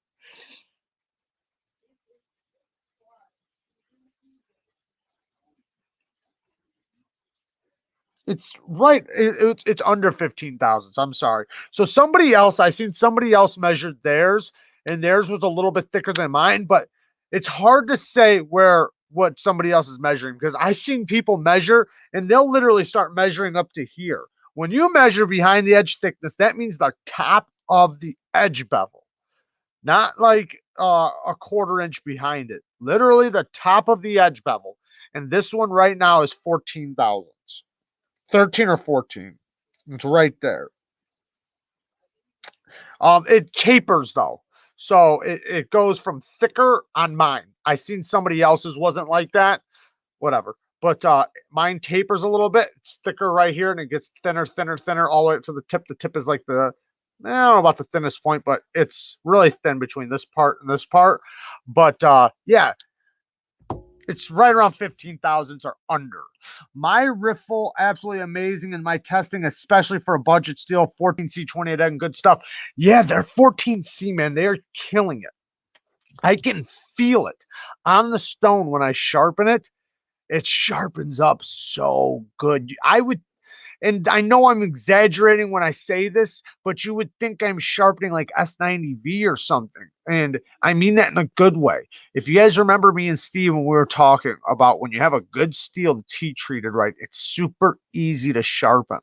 It's right. It's under 15,000. I'm sorry. So somebody else, I seen somebody else measured theirs, and theirs was a little bit thicker than mine. But it's hard to say where what somebody else is measuring because I've seen people measure, and they'll literally start measuring up to here. When you measure behind the edge thickness, that means the top of the edge bevel, not like a quarter inch behind it. Literally the top of the edge bevel. And this one right now is 14,000. 13 or 14. It's right there. It tapers though. So it goes from thicker on mine. I seen somebody else's wasn't like that. Whatever. But mine tapers a little bit. It's thicker right here and it gets thinner all the way up to the tip. The tip is like I don't know about the thinnest point, but it's really thin between this part and this part. But yeah, It's right around 15,000s or under. My riffle, absolutely amazing in my testing, especially for a budget steel, 14C, 28 and good stuff. Yeah, they're 14C, man. They are killing it. I can feel it on the stone when I sharpen it. It sharpens up so good. I would, and I know I'm exaggerating when I say this, but you would think I'm sharpening like S90V or something. And I mean that in a good way. If you guys remember me and Steve when we were talking about when you have a good steel that's heat treated right, it's super easy to sharpen.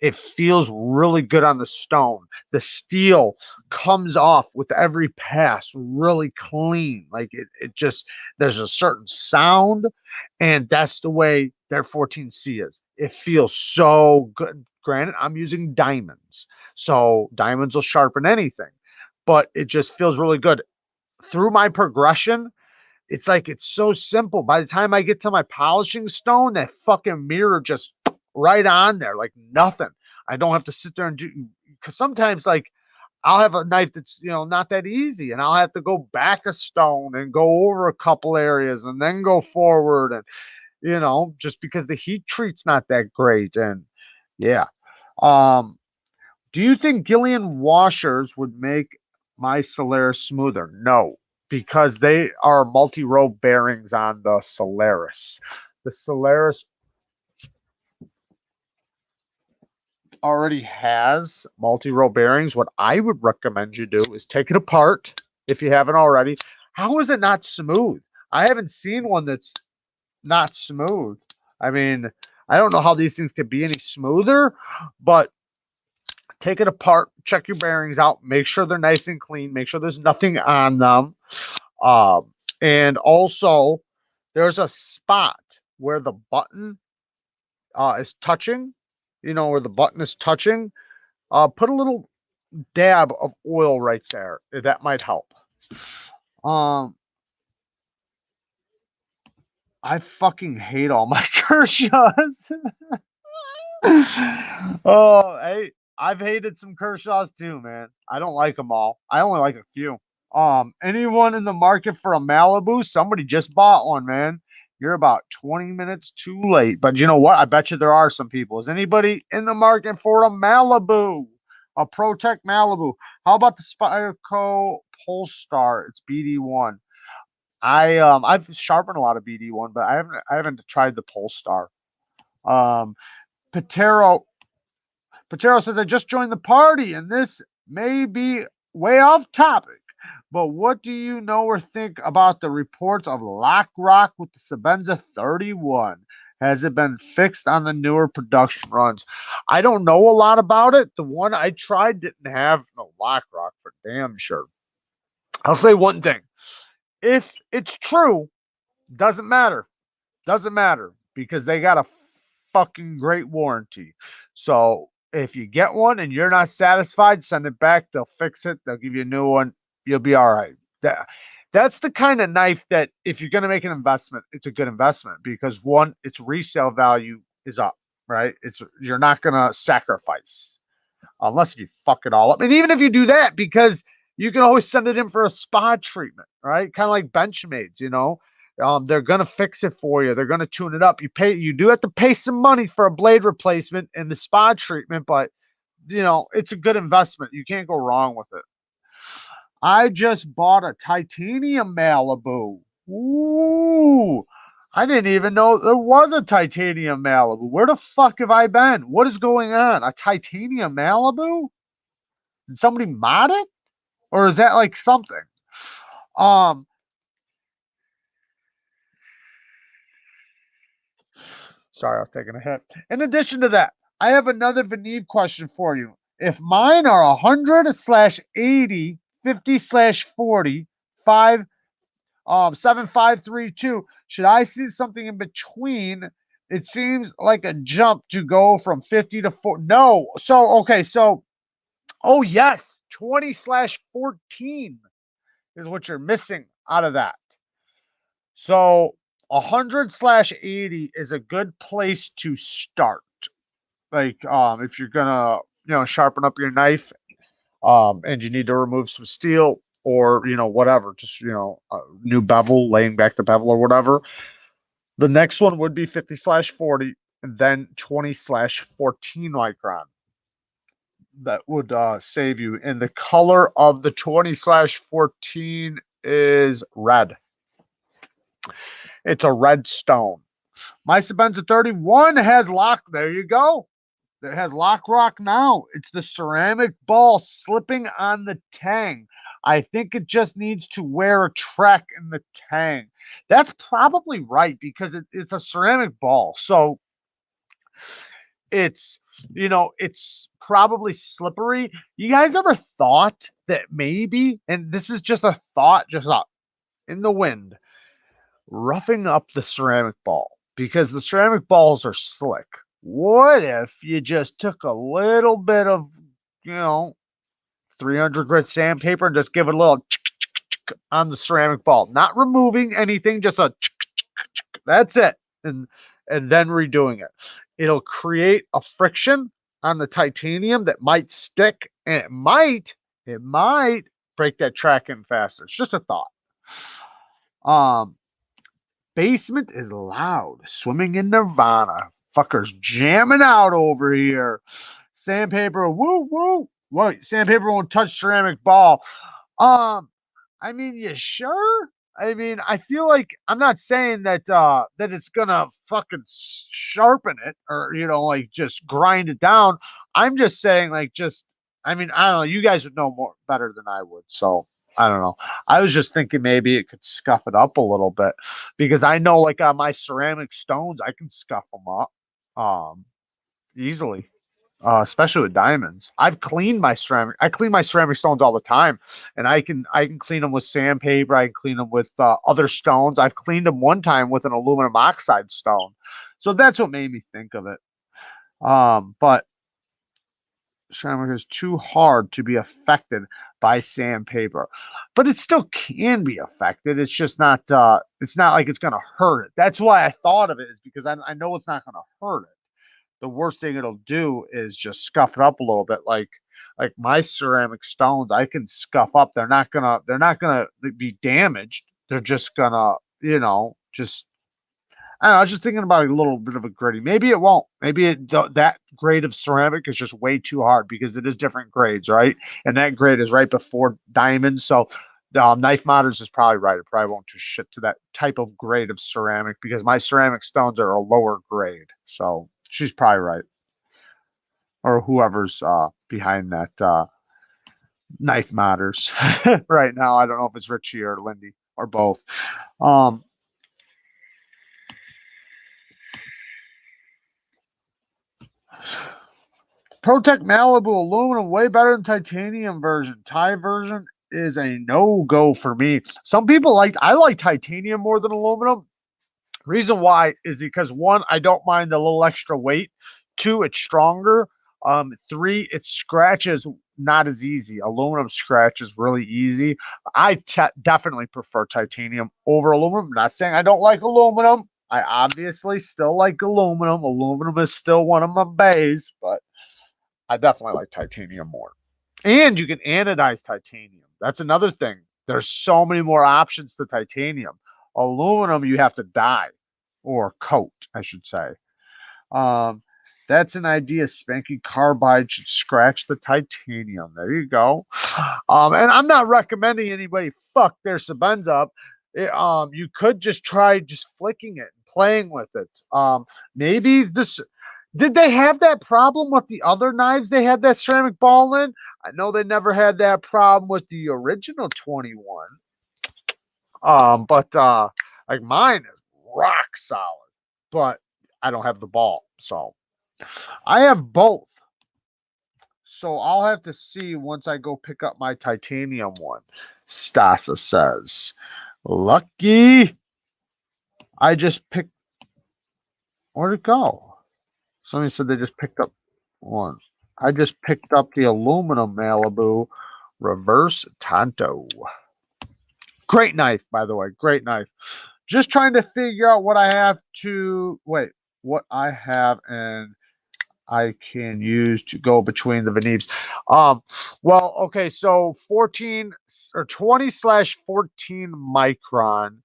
It feels really good on the stone. The steel comes off with every pass really clean. Like it just, there's a certain sound, and that's the way their 14C is. It feels so good. Granted, I'm using diamonds, so diamonds will sharpen anything, but it just feels really good. Through my progression, it's like it's so simple. By the time I get to my polishing stone, that fucking mirror just right on there, like nothing. I don't have to sit there and do, because sometimes like I'll have a knife that's not that easy, and I'll have to go back a stone and go over a couple areas and then go forward, and just because the heat treat's not that great. And yeah. Um, do you think Gillian washers would make my Solaris smoother? No, because they are multi-row bearings on the Solaris. The Solaris already has multi-row bearings. What I would recommend you do is take it apart if you haven't already. How is it not smooth? I haven't seen one that's not smooth. I mean, I don't know how these things could be any smoother, but take it apart, check your bearings out, make sure they're nice and clean, make sure there's nothing on them. And also, there's a spot where the button is touching, where the button is touching. Put a little dab of oil right there. That might help. Um, I fucking hate all my Kershaws. Oh, hey, I've hated some Kershaws too, man. I don't like them all. I only like a few. Anyone in the market for a Malibu? Somebody just bought one, man. You're about 20 minutes too late. But you know what? I bet you there are some people. Is anybody in the market for a Malibu? A ProTech Malibu? How about the Spyderco Polestar? It's BD1. I've sharpened a lot of BD1, but I haven't tried the Polestar. Um Patero Patero says, I just joined the party, and this may be way off topic, but what do you know or think about the reports of lock rock with the Sabenza 31? Has it been fixed on the newer production runs? I don't know a lot about it. The one I tried didn't have no lock rock for damn sure. I'll say one thing. If it's true, doesn't matter. Doesn't matter because they got a fucking great warranty. So if you get one and you're not satisfied, send it back. They'll fix it. They'll give you a new one. You'll be all right. That's the kind of knife that if you're going to make an investment, it's a good investment because one, its resale value is up, right? You're not going to sacrifice unless you fuck it all up. And even if you do that, because you can always send it in for a spa treatment, right? Kind of like Benchmades. They're gonna fix it for you. They're gonna tune it up. You do have to pay some money for a blade replacement and the spa treatment, but it's a good investment. You can't go wrong with it. I just bought a titanium Malibu. Ooh, I didn't even know there was a titanium Malibu. Where the fuck have I been? What is going on? A titanium Malibu? Did somebody mod it? Or is that like something? Um, Sorry, I was taking a hit. In addition to that, I have another Veneve question for you. If mine are 100 slash 80, 50 slash 40, 5, 7532, should I see something in between? It seems like a jump to go from 50 to 4. No. Oh, yes, 20 slash 14 is what you're missing out of that. So 100 slash 80 is a good place to start. Like if you're gonna sharpen up your knife, and you need to remove some steel or whatever, just new bevel, laying back the bevel or whatever. The next one would be 50/40, and then 20/14 micron. That would save you. And the color of the 20/14 is red. It's a red stone. My Sabenza 31 has lock. There you go. It has lock rock now. It's the ceramic ball slipping on the tang. I think it just needs to wear a track in the tang. That's probably right because it's a ceramic ball. So it's, it's probably slippery. You guys ever thought that maybe, and this is just a thought, just up in the wind, roughing up the ceramic ball because the ceramic balls are slick. What if you just took a little bit of, you know, 300 grit sandpaper and just give it a little on the ceramic ball, not removing anything, just a that's it, and then redoing it. It'll create a friction on the titanium that might stick, and it might break that track in faster. It's just a thought. Um, Basement is loud. Swimming in Nirvana. Fuckers jamming out over here. Sandpaper, woo woo. What? Sandpaper won't touch ceramic ball. Um, I mean, you sure? I mean, I feel like I'm not saying that it's gonna fucking sharpen it or like just grind it down. I'm just saying like just I mean, I don't know. You guys would know more better than I would, so I don't know. I was just thinking maybe it could scuff it up a little bit because I know like on my ceramic stones, I can scuff them up easily, especially with diamonds. I clean my ceramic stones all the time, and I can clean them with sandpaper. I can clean them with other stones. I've cleaned them one time with an aluminum oxide stone, so that's what made me think of it. But ceramic is too hard to be affected by sandpaper, but it still can be affected. It's just not. It's not like it's gonna hurt it. That's why I thought of it is because I know it's not gonna hurt it. The worst thing it'll do is just scuff it up a little bit. Like my ceramic stones, I can scuff up. They're not gonna be damaged. They're just gonna, just I don't know. I was just thinking about a little bit of a gritty. Maybe it won't. Maybe that grade of ceramic is just way too hard because it is different grades, right? And that grade is right before diamond. So Knife Modders is probably right. It probably won't do shit to that type of grade of ceramic because my ceramic stones are a lower grade. So she's probably right. Or whoever's behind that Knife Modders right now. I don't know if it's Richie or Lindy or both. Um, Protect Malibu aluminum way better than titanium version. Thai version is a no go for me. Some people I like titanium more than aluminum. Reason why is because one, I don't mind the little extra weight. Two, it's stronger. Three, it scratches not as easy. Aluminum scratches really easy. Definitely prefer titanium over aluminum. I'm not saying I don't like aluminum. I obviously still like aluminum. Aluminum is still one of my bays, but I definitely like titanium more. And you can anodize titanium. That's another thing. There's so many more options to titanium. Aluminum, you have to dye or coat, I should say. Um, that's an idea. Spanky carbide should scratch the titanium. There you go. And I'm not recommending anybody fuck their Sabenza up. You could just try just flicking it and playing with it. Maybe this did they have that problem with the other knives they had that ceramic ball in? I know they never had that problem with the original 21. But like mine is rock solid, but I don't have the ball. So I have both. So I'll have to see once I go pick up my titanium one. Stasa says, Lucky. I just picked. Where'd it go? Somebody said they just picked up one. I just picked up the aluminum Malibu reverse Tonto. Great knife, by the way. Great knife. Just trying to figure out what I have to wait, what I have and I can use to go between the Neevesknives. Well, okay, so 14 or 20/14 micron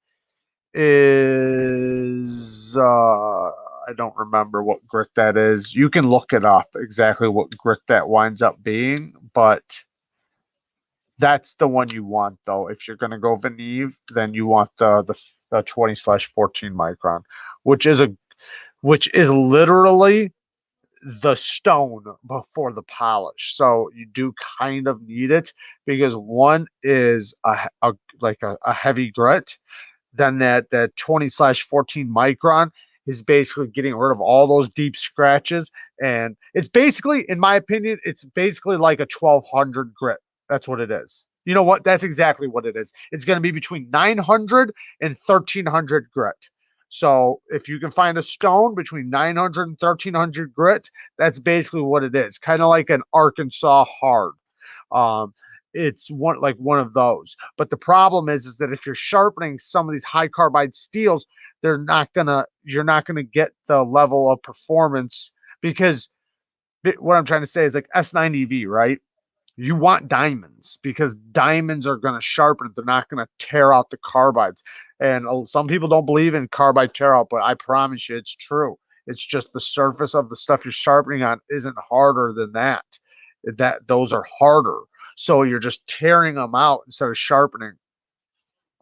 is I don't remember what grit that is. You can look it up exactly what grit that winds up being, but that's the one you want though. If you're gonna go Veneve, then you want the 20/14 micron, which is a which is literally the stone before the polish. So you do kind of need it because one is a heavy grit, then that 20/14 micron is basically getting rid of all those deep scratches. And it's basically, in my opinion, it's basically like a 1200 grit. That's what it is. You know what? That's exactly what it is. It's going to be between 900 and 1300 grit. So if you can find a stone between 900 and 1300 grit, that's basically what it is. Kind of like an Arkansas hard. Um, it's one of those. But the problem is that if you're sharpening some of these high carbide steels, you're not gonna get the level of performance because what I'm trying to say is like S90V, right? You want diamonds because diamonds are going to sharpen it. They're not going to tear out the carbides. And some people don't believe in carbide tear out, but I promise you it's true. It's just the surface of the stuff you're sharpening on isn't harder than that. Those are harder. So you're just tearing them out instead of sharpening.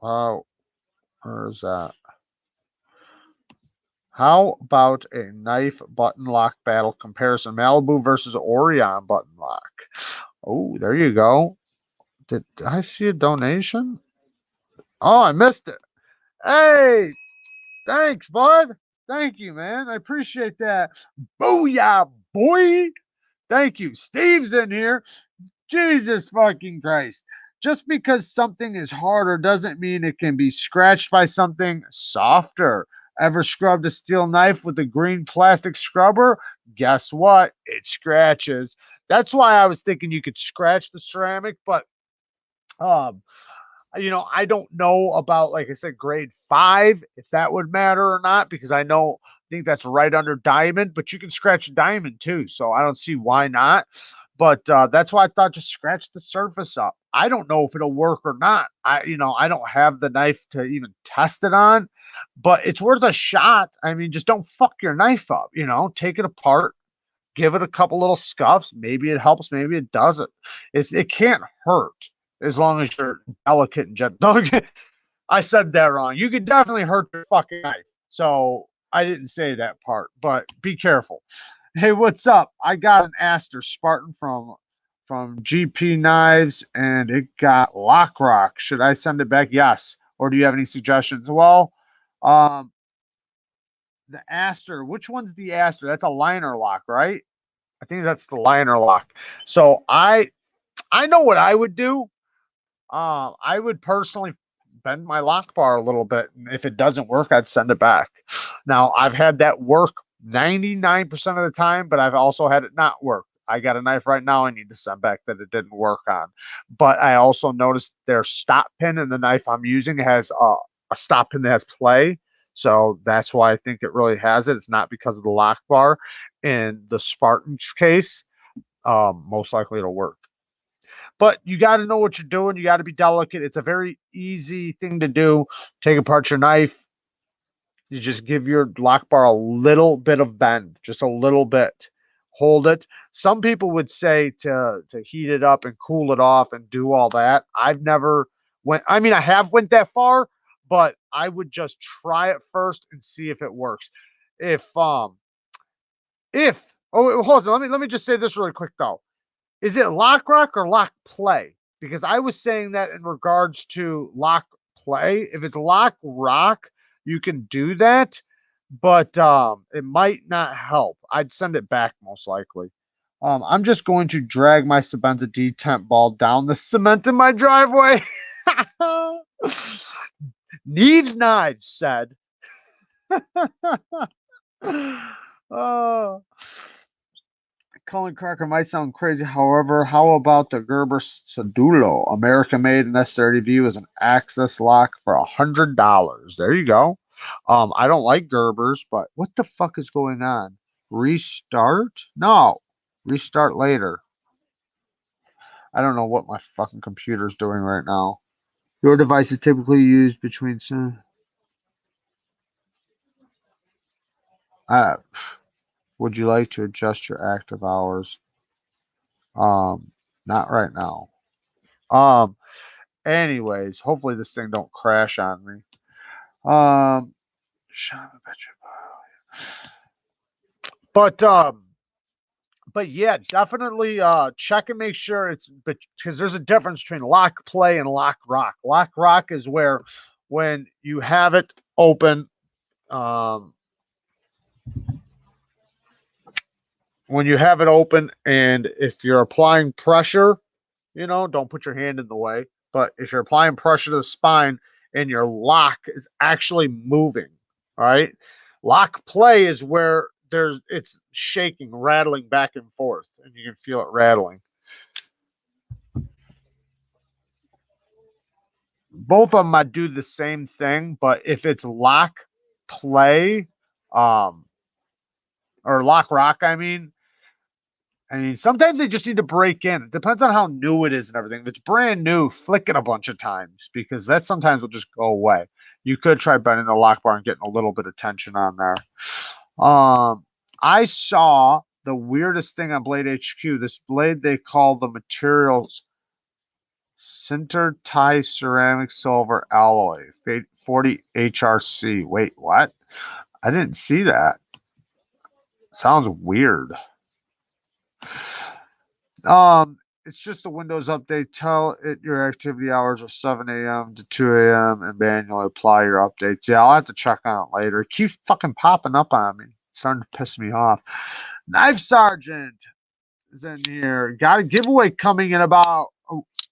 Oh, where's that? How about a knife button lock battle comparison? Malibu versus Orion button lock. Oh, there you go. Did I see a donation? Oh, I missed it. Hey, thanks, bud. Thank you, man. I appreciate that. Booyah, boy. Thank you. Steve's in here. Jesus fucking Christ. Just because something is harder doesn't mean it can be scratched by something softer. Ever scrubbed a steel knife with a green plastic scrubber? Guess what? It scratches. That's why I was thinking you could scratch the ceramic, but um, I don't know about, like I said, grade 5, if that would matter or not, because I think that's right under diamond, but you can scratch diamond too. So I don't see why not. But that's why I thought just scratch the surface up. I don't know if it'll work or not. I don't have the knife to even test it on, but it's worth a shot. I mean, just don't fuck your knife up, take it apart, give it a couple little scuffs. Maybe it helps, maybe it doesn't. It can't hurt as long as you're delicate and gentle. I said that wrong. You could definitely hurt your fucking knife. So I didn't say that part, but be careful. Hey, what's up? I got an Aster Spartan from GP Knives, and it got lock rock. Should I send it back? Yes. Or do you have any suggestions? Well, um, the Aster. Which one's the Aster? That's a liner lock, right? I think that's the liner lock. So I know what I would do. I would personally bend my lock bar a little bit, and if it doesn't work, I'd send it back. Now I've had that work 99% of the time, but I've also had it not work. I got a knife right now I need to send back that it didn't work on. But I also noticed their stop pin in the knife I'm using has a stop pin that has play. So that's why I think it really has it. It's not because of the lock bar. In the Spartan's case, most likely it'll work. But you got to know what you're doing. You got to be delicate. It's a very easy thing to do. Take apart your knife. You just give your lock bar a little bit of bend, just a little bit. Hold it. Some people would say to heat it up and cool it off and do all that. I've never went. I mean, I have went that far, but I would just try it first and see if it works. If if hold on, let me just say this really quick though. Is it lock rock or lock play? Because I was saying that in regards to lock play. If it's lock rock, you can do that, but it might not help. I'd send it back most likely. I'm just going to drag my Sabenza detent ball down the cement in my driveway. Neevesknives said. Oh. Colin Crocker might sound crazy. However, how about the Gerber Sedulo, American made and necessary to view as an access lock for $100? There you go. I don't like Gerbers, but what the fuck is going on? Restart? No, restart later. I don't know what my fucking computer's doing right now. Your device is typically used between. Uh, would you like to adjust your active hours? Um, not right now. Um, anyways, hopefully this thing don't crash on me. Um, but yeah, definitely check and make sure it's because there's a difference between lock play and lock rock. Lock rock is where when you have it open, um, when you have it open, and if you're applying pressure, don't put your hand in the way. But if you're applying pressure to the spine and your lock is actually moving, all right, lock play is where it's shaking, rattling back and forth, and you can feel it rattling. Both of them I do the same thing, but if it's lock play, um, or lock rock, I mean, sometimes they just need to break in. It depends on how new it is and everything. If it's brand new, flick it a bunch of times because that sometimes will just go away. You could try bending the lock bar and getting a little bit of tension on there. I saw the weirdest thing on Blade HQ. This blade they call the materials Sinter Tie Ceramic Silver Alloy 40 HRC. Wait, what? I didn't see that. Sounds weird. It's just a Windows update. Tell it your activity hours are 7 a.m. to 2 a.m. and manually apply your updates. Yeah, I'll have to check on it later. It keeps fucking popping up on me. It's starting to piss me off. Knife Sergeant is in here. Got a giveaway coming in about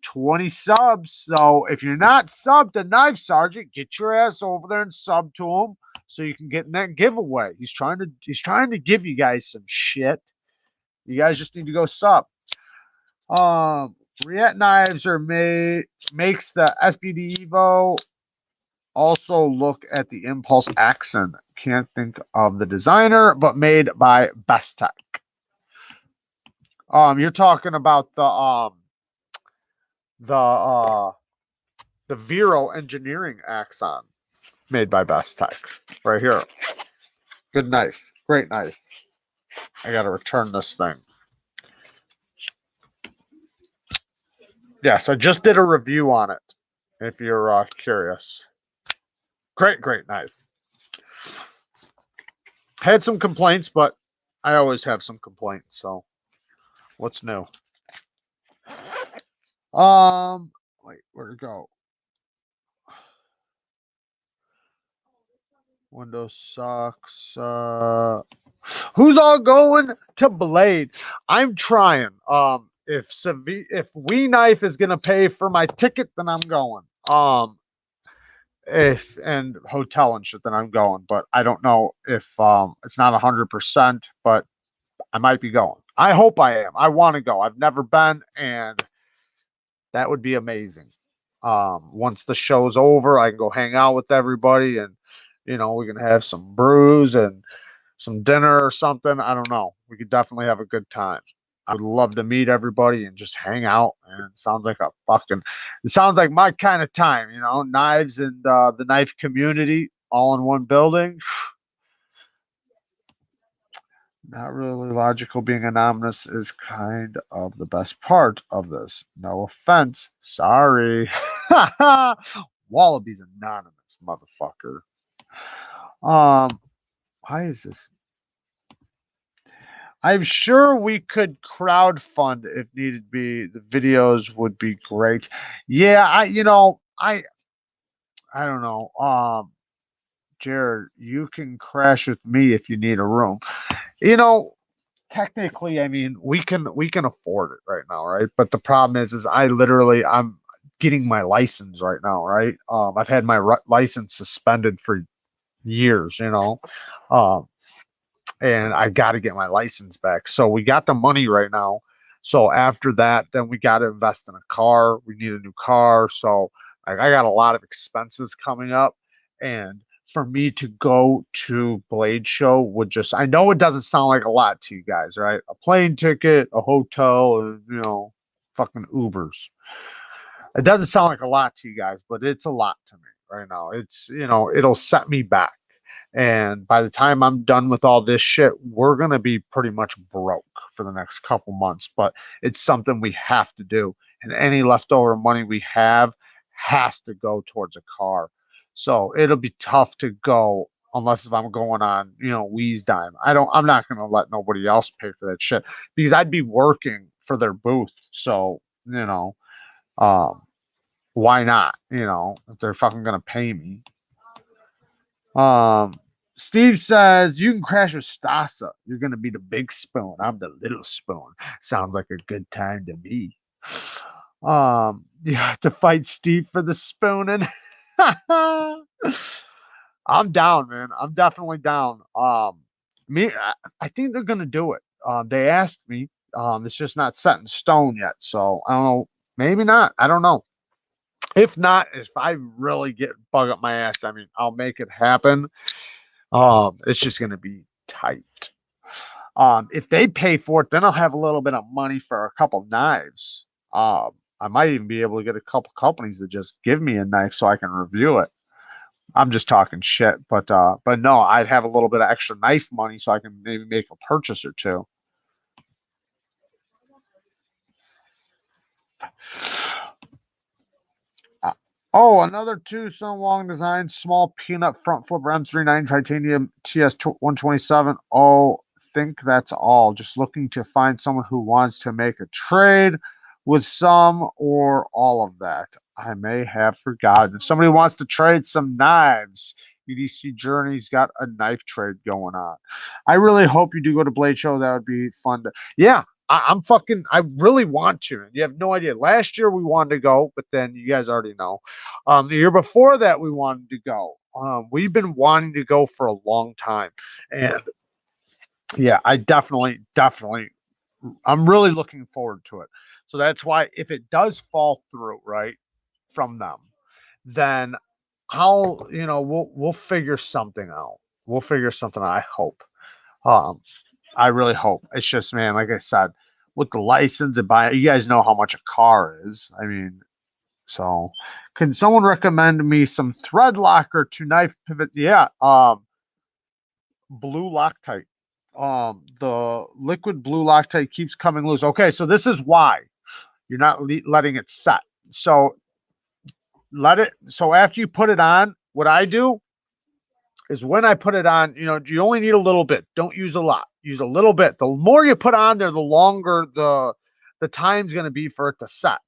20 subs. So if you're not subbed to Knife Sergeant, get your ass over there and sub to him so you can get in that giveaway. He's trying to give you guys some shit. You guys just need to go sub. Riet knives are made makes the SBD Evo. Also look at the Impulse accent. Can't think of the designer, but made by Best Tech. You're talking about the the Vero engineering axon made by Best Tech. Right here. Good knife. Great knife. I gotta return this thing. Yes, I just did a review on it. If you're curious. Great knife. Had some complaints, but I always have some complaints. So what's new? Wait, where'd it go? Windows sucks. Who's all going to Blade? I'm trying. If We Knife is gonna pay for my ticket, then I'm going. If and hotel and shit, then I'm going. But I don't know if it's not 100%, but I might be going. I hope I am. I want to go. I've never been, and that would be amazing. Once the show's over, I can go hang out with everybody, and we can have some brews and some dinner or something. I don't know. We could definitely have a good time. I would love to meet everybody and just hang out. And it sounds like my kind of time. Knives and the knife community all in one building. Not really logical. Being anonymous is kind of the best part of this. No offense. Sorry. Wallaby's anonymous, motherfucker. Why is this? I'm sure we could crowdfund if needed be. The videos would be great. Yeah, I don't know. Jared, you can crash with me if you need a room. You know, technically, I mean, we can afford it right now, right? But the problem is I'm getting my license right now, right? I've had my license suspended for years, um, and I got to get my license back. So we got the money right now. So after that, then we got to invest in a car. We need a new car. So like, I got a lot of expenses coming up, and for me to go to Blade Show would just, I know it doesn't sound like a lot to you guys, right? A plane ticket, a hotel, fucking Ubers. It doesn't sound like a lot to you guys, but it's a lot to me right now. It'll set me back. And by the time I'm done with all this shit, we're going to be pretty much broke for the next couple months. But it's something we have to do. And any leftover money we have has to go towards a car. So it'll be tough to go unless if I'm going on, Wee's dime. I'm not going to let nobody else pay for that shit because I'd be working for their booth. So, um, why not? If they're fucking going to pay me. Um, Steve says you can crash with Stasa. You're gonna be the big spoon. I'm the little spoon. Sounds like a good time to me. You have to fight Steve for the spoon, and I'm down, man. I'm definitely down. I think they're gonna do it. They asked me. It's just not set in stone yet, so I don't know. Maybe not. I don't know. If not, if I really get bug up my ass, I mean, I'll make it happen. It's just gonna be tight. If they pay for it, then I'll have a little bit of money for a couple knives. I might even be able to get a couple companies to just give me a knife so I can review it. I'm just talking shit, but no, I'd have a little bit of extra knife money so I can maybe make a purchase or two. Uh, Oh, another two Sun Wong design, small peanut front flipper M39 titanium TS 127. Oh, think that's all. Just looking to find someone who wants to make a trade with some or all of that. I may have forgotten. If somebody wants to trade some knives, UDC Journey's got a knife trade going on. I really hope you do go to Blade Show. That would be fun to. Yeah, I'm fucking. I really want to. You have no idea. Last year we wanted to go, but then you guys already know. The year before that we wanted to go. We've been wanting to go for a long time, and yeah, I definitely, I'm really looking forward to it. So that's why if it does fall through, right, from them, then we'll figure something out. We'll figure something out. I hope. Um, I really hope. It's just, man, like I said, with the license and buying, you guys know how much a car is. I mean, so can someone recommend me some thread locker to knife pivot? Yeah, blue Loctite. The liquid blue Loctite keeps coming loose. Okay, so this is why you're not letting it set. So let it. So after you put it on, what I do is when I put it on, you only need a little bit. Don't use a lot. Use a little bit. The more you put on there, the longer the time's going to be for it to set.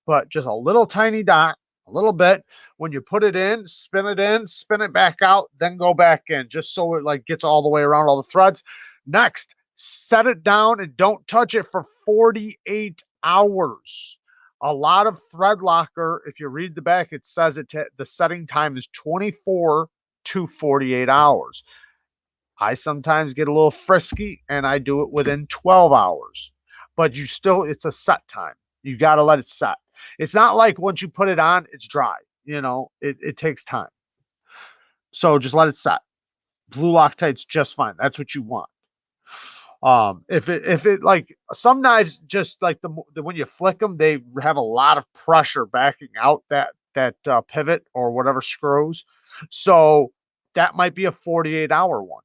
But just a little tiny dot, a little bit. When you put it in, spin it back out, then go back in, just so it like gets all the way around all the threads. Next, set it down and don't touch it for 48 hours. A lot of thread locker, if you read the back, it says the setting time is 24 to 48 hours. I sometimes get a little frisky and I do it within 12 hours. But it's a set time. You got to let it set. It's not like once you put it on, it's dry. It takes time. So just let it set. Blue Loctite's just fine. That's what you want. If it like some knives, just like the when you flick them, they have a lot of pressure backing out that pivot or whatever screws. So that might be a 48-hour one.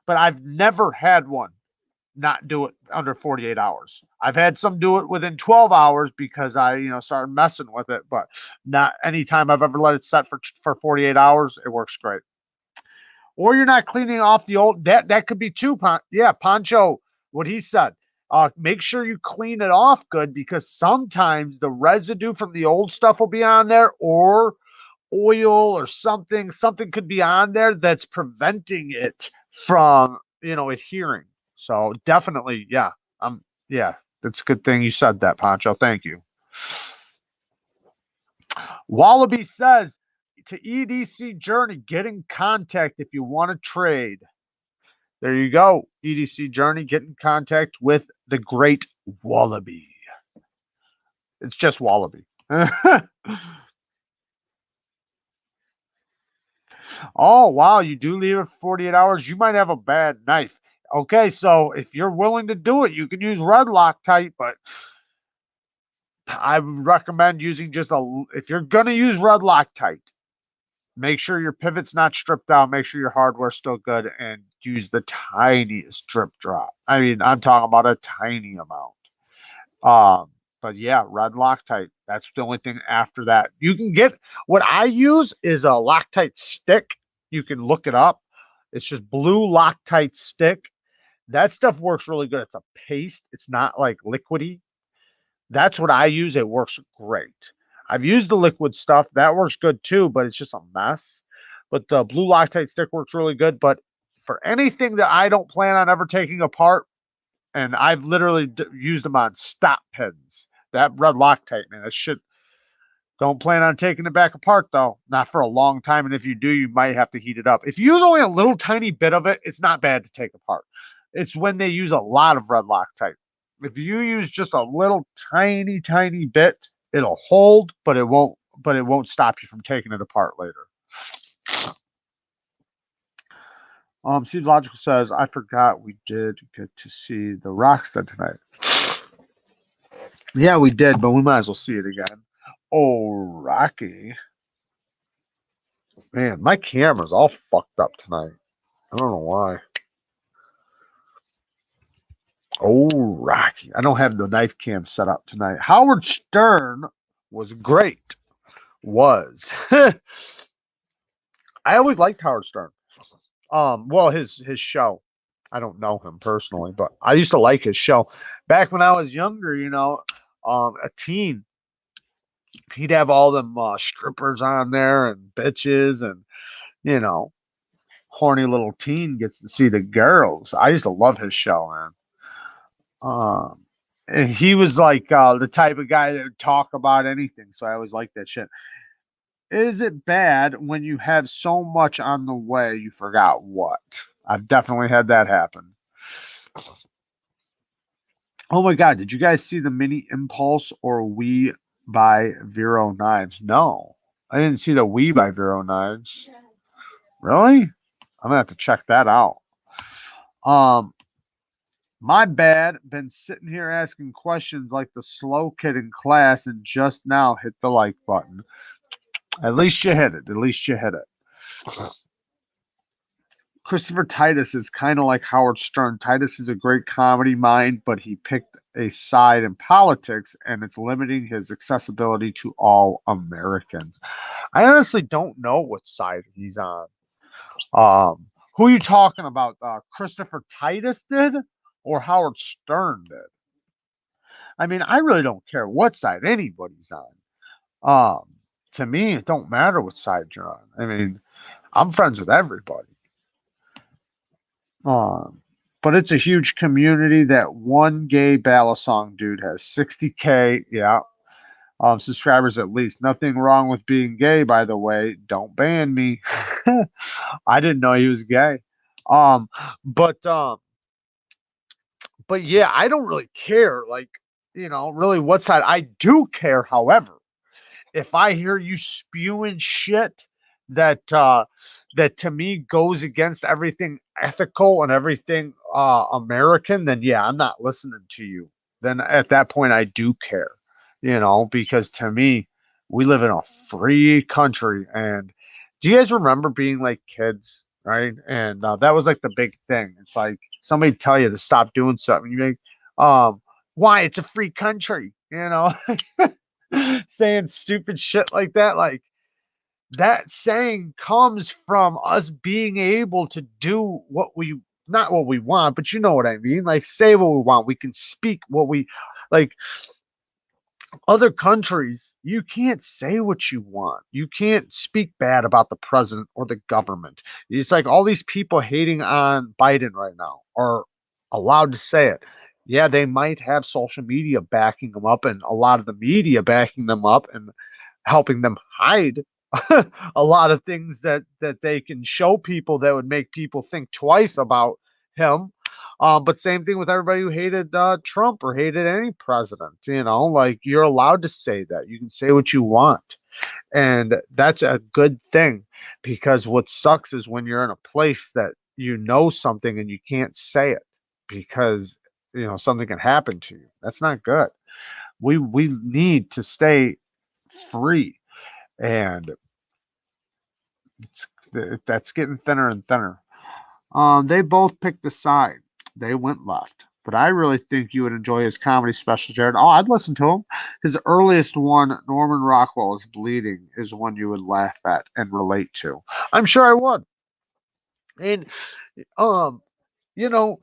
But I've never had one not do it under 48 hours. I've had some do it within 12 hours because I started messing with it, but not anytime I've ever let it set for 48 hours, it works great. Or you're not cleaning off the old that could be too. Yeah, Pancho, what he said. Make sure you clean it off good because sometimes the residue from the old stuff will be on there, or oil or something could be on there that's preventing it from adhering. So definitely, yeah. Yeah, that's a good thing you said that, Pancho. Thank you. Wallaby says to EDC Journey, get in contact if you want to trade. There you go. EDC Journey, get in contact with the great Wallaby. It's just Wallaby. Oh, wow. You do leave it 48 hours. You might have a bad knife. Okay, so if you're willing to do it, you can use red Loctite, but I would recommend using if you're going to use red Loctite, Make sure your pivot's not stripped down. Make sure your hardware's still good, and use the tiniest drip drop. I mean, I'm talking about a tiny amount. But yeah, red Loctite. That's the only thing after that. You can get what I use is a Loctite stick. You can look it up. It's just blue Loctite stick. That stuff works really good. It's a paste. It's not like liquidy. That's what I use. It works great. I've used the liquid stuff. That works good too, but it's just a mess. But the blue Loctite stick works really good. But for anything that I don't plan on ever taking apart, and I've literally used them on stop pins. That red Loctite, man, that shit. Don't plan on taking it back apart though, not for a long time. And if you do, you might have to heat it up. If you use only a little tiny bit of it, it's not bad to take apart. It's when they use a lot of red Loctite. If you use just a little tiny bit, it'll hold, but it won't. But it won't stop you from taking it apart later. Steve Logical says, I forgot we did get to see the Rockstead tonight. Yeah, we did, but we might as well see it again. Oh, Rocky. Man, my camera's all fucked up tonight. I don't know why. Oh, Rocky. I don't have the knife cam set up tonight. Howard Stern was great. Was. I always liked Howard Stern. Well, his show. I don't know him personally, but I used to like his show. Back when I was younger, a teen, he'd have all them strippers on there and bitches and you know, horny little teen gets to see the girls. I used to love his show, man. And he was like the type of guy that would talk about anything. So I always liked that shit. Is it bad when you have so much on the way you forgot what? I've definitely had that happen. Oh my god, did you guys see the mini Impulse or We by Vero Knives? No. I didn't see the We by Vero Knives. Really? I'm gonna have to check that out. Um, my bad. Been sitting here asking questions like the slow kid in class and just now hit the like button. At least you hit it. At least you hit it. Christopher Titus is kind of like Howard Stern. Titus is a great comedy mind, but he picked a side in politics and it's limiting his accessibility to all Americans. I honestly don't know what side he's on. Who are you talking about? Christopher Titus did or Howard Stern did? I mean, I really don't care what side anybody's on. To me, it don't matter what side you're on. I mean, I'm friends with everybody. Um, but it's a huge community. That one gay song dude has 60K. Yeah. Subscribers at least. Nothing wrong with being gay, by the way. Don't ban me. I didn't know he was gay. Um, but um, but yeah, I don't really care. Like, really what side I do care, however. If I hear you spewing shit that to me goes against everything ethical and everything American, then yeah, I'm not listening to you. Then at that point I do care, because to me, we live in a free country. And do you guys remember being like kids, right? And that was like the big thing. It's like somebody tell you to stop doing something. You make why it's a free country, saying stupid shit like that. Like that saying comes from us being able to do what we not what we want, but you know what I mean. Like say what we want. We can speak what we like. Other countries, you can't say what you want. You can't speak bad about the president or the government. It's like all these people hating on Biden right now are allowed to say it. Yeah, they might have social media backing them up and a lot of the media backing them up and helping them hide a lot of things that they can show people that would make people think twice about him. But same thing with everybody who hated Trump or hated any president. Like you're allowed to say that. You can say what you want, and that's a good thing. Because what sucks is when you're in a place that you know something and you can't say it because something can happen to you. That's not good. We need to stay free. And It's, that's getting thinner and thinner. They both picked a side. They went left. But I really think you would enjoy his comedy special, Jared. Oh, I'd listen to him. His earliest one, Norman Rockwell is Bleeding, is one you would laugh at and relate to. I'm sure I would. And um, you know,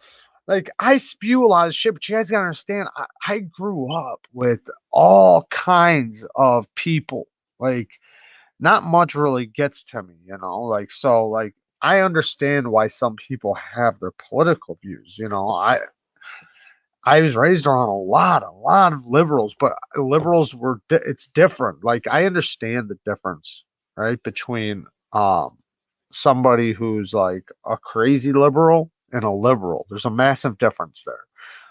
like I spew a lot of shit, but you guys gotta understand, I grew up with all kinds of people. Like not much really gets to me, like so like I understand why some people have their political views. I was raised around a lot of liberals, but liberals it's different. Like I understand the difference, right, between somebody who's like a crazy liberal and a liberal. There's a massive difference there.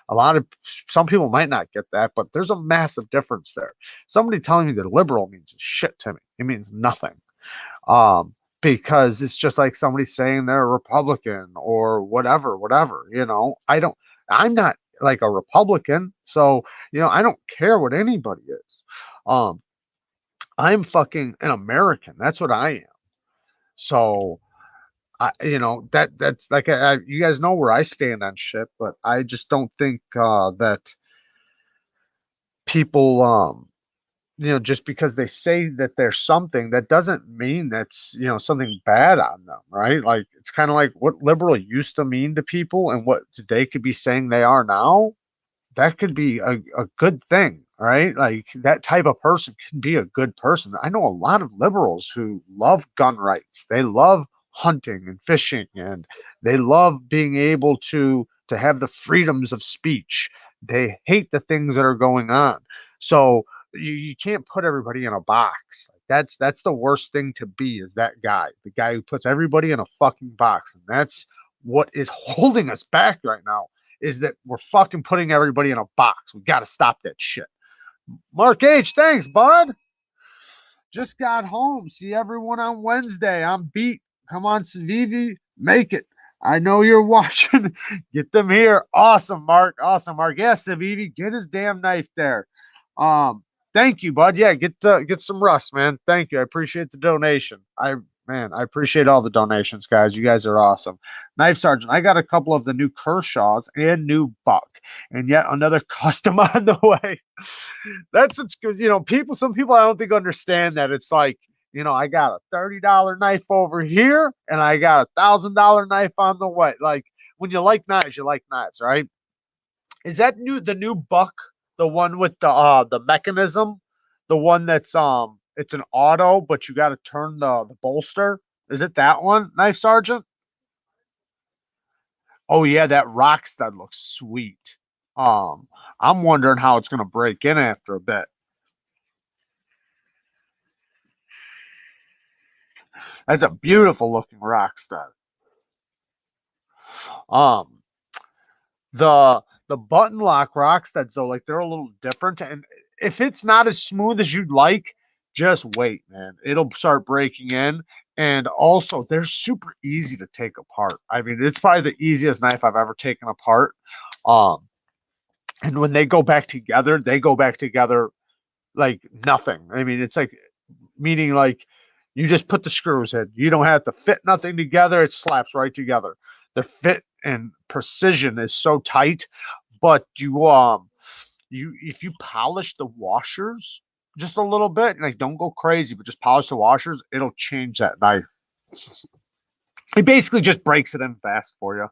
A lot of some people might not get that, but there's a massive difference there. Somebody telling me that liberal means shit to me. It means nothing. Because it's just like somebody saying they're a Republican or whatever. I'm not like a Republican, so I don't care what anybody is. Um, I'm fucking an American. That's what I am. So that's like you guys know where I stand on shit, but I just don't think that people just because they say that there's something, that doesn't mean that's something bad on them, right? Like it's kind of like what liberal used to mean to people and what they could be saying they are now. That could be a good thing, right? Like that type of person can be a good person. I know a lot of liberals who love gun rights. They love hunting and fishing, and they love being able to have the freedoms of speech. They hate the things that are going on. So you can't put everybody in a box. That's the worst thing to be, is that guy, the guy who puts everybody in a fucking box. And that's what is holding us back right now, is that we're fucking putting everybody in a box. We got to stop that shit. Mark H, thanks, bud. Just got home. See everyone on Wednesday. I'm beat. Come on, Savivi, make it. I know you're watching. Get them here. Awesome, Mark. Awesome, Mark. Yeah, Savivi, get his damn knife there. Um, Thank you, bud. Yeah, get some rust, man. Thank you. I appreciate the donation. I appreciate all the donations, guys. You guys are awesome. Knife Sergeant, I got a couple of the new Kershaws and new Buck, and yet another custom on the way. That's what's good. Some people I don't think understand that. It's like, I got a $30 knife over here and I got $1,000 knife on the way. Like when you like knives, right? Is that the new Buck, the one with the mechanism, the one that's it's an auto, but you got to turn the bolster? Is it that one, Knife Sergeant? Oh yeah, that rock stud looks sweet. Um, I'm wondering how it's gonna break in after a bit. That's a beautiful looking rock stud. Um, the button lock rock studs though, like they're a little different, and if it's not as smooth as you'd like, just wait, man. It'll start breaking in, and also they're super easy to take apart. I mean, it's probably the easiest knife I've ever taken apart. Um, and when they go back together like nothing. I mean, it's like meaning like you just put the screws in. You don't have to fit nothing together. It slaps right together. The fit and precision is so tight, but you if you polish the washers just a little bit, like don't go crazy, but just polish the washers, it'll change that knife. It basically just breaks it in fast for you.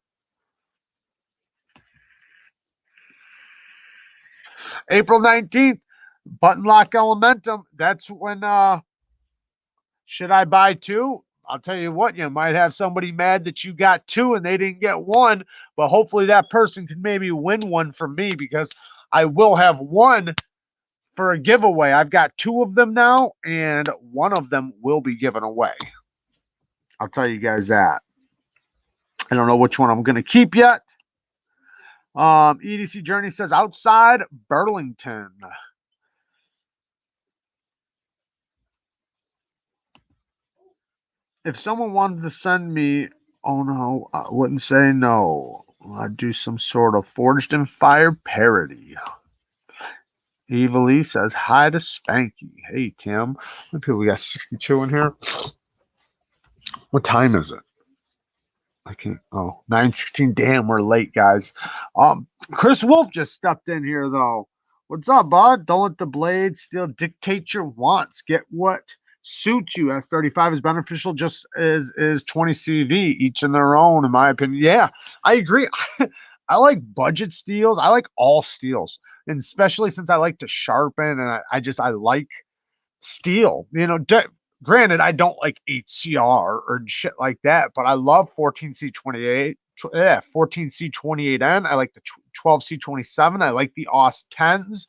April 19th, button lock elementum. That's when should I buy two? I'll tell you what, you might have somebody mad that you got two and they didn't get one, but hopefully that person can maybe win one from me, because I will have one for a giveaway. I've got two of them now, and one of them will be given away. I'll tell you guys that. I don't know which one I'm going to keep yet. EDC Journey says outside Burlington. If someone wanted to send me, oh no, I wouldn't say no. I'd do some sort of Forged in Fire parody. Eva Lee says hi to Spanky. Hey Tim. We got 62 in here. What time is it? I can't. Oh, 9:16. Damn, we're late, guys. Chris Wolf just stepped in here though. What's up, bud? Don't let the blades still dictate your wants. Get what suits you. F-35 is beneficial just as is 20 CV, each in their own, in my opinion. Yeah, I agree. I like budget steels. I like all steels, and especially since I like to sharpen and I like steel. Granted, I don't like HCR or shit like that, but I love 14C28. Yeah, 14C28N. I like the 12C27. I like the AUS 10s,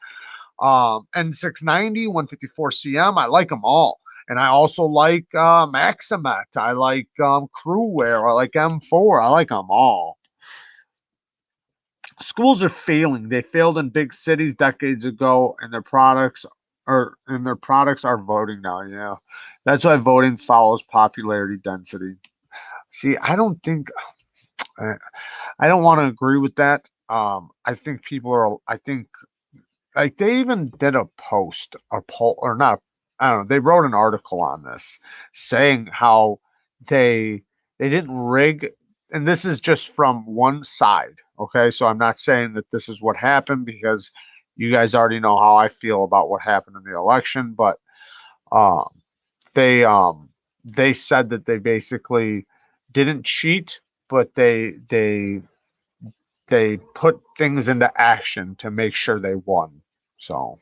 N690, 154 cm. I like them all. And I also like Maximet. I like Crewwear. I like M4. I like them all. Schools are failing. They failed in big cities decades ago, and their products are voting now. Yeah, that's why voting follows popularity density. See, I, I don't want to agree with that. I think people are. I think like they even did a poll, or not. I don't know. They wrote an article on this saying how they they didn't rig, and this is just from one side. Okay, so I'm not saying that this is what happened because you guys already know how I feel about what happened in the election, but um, they um, they said that they basically didn't cheat, but they put things into action to make sure they won. So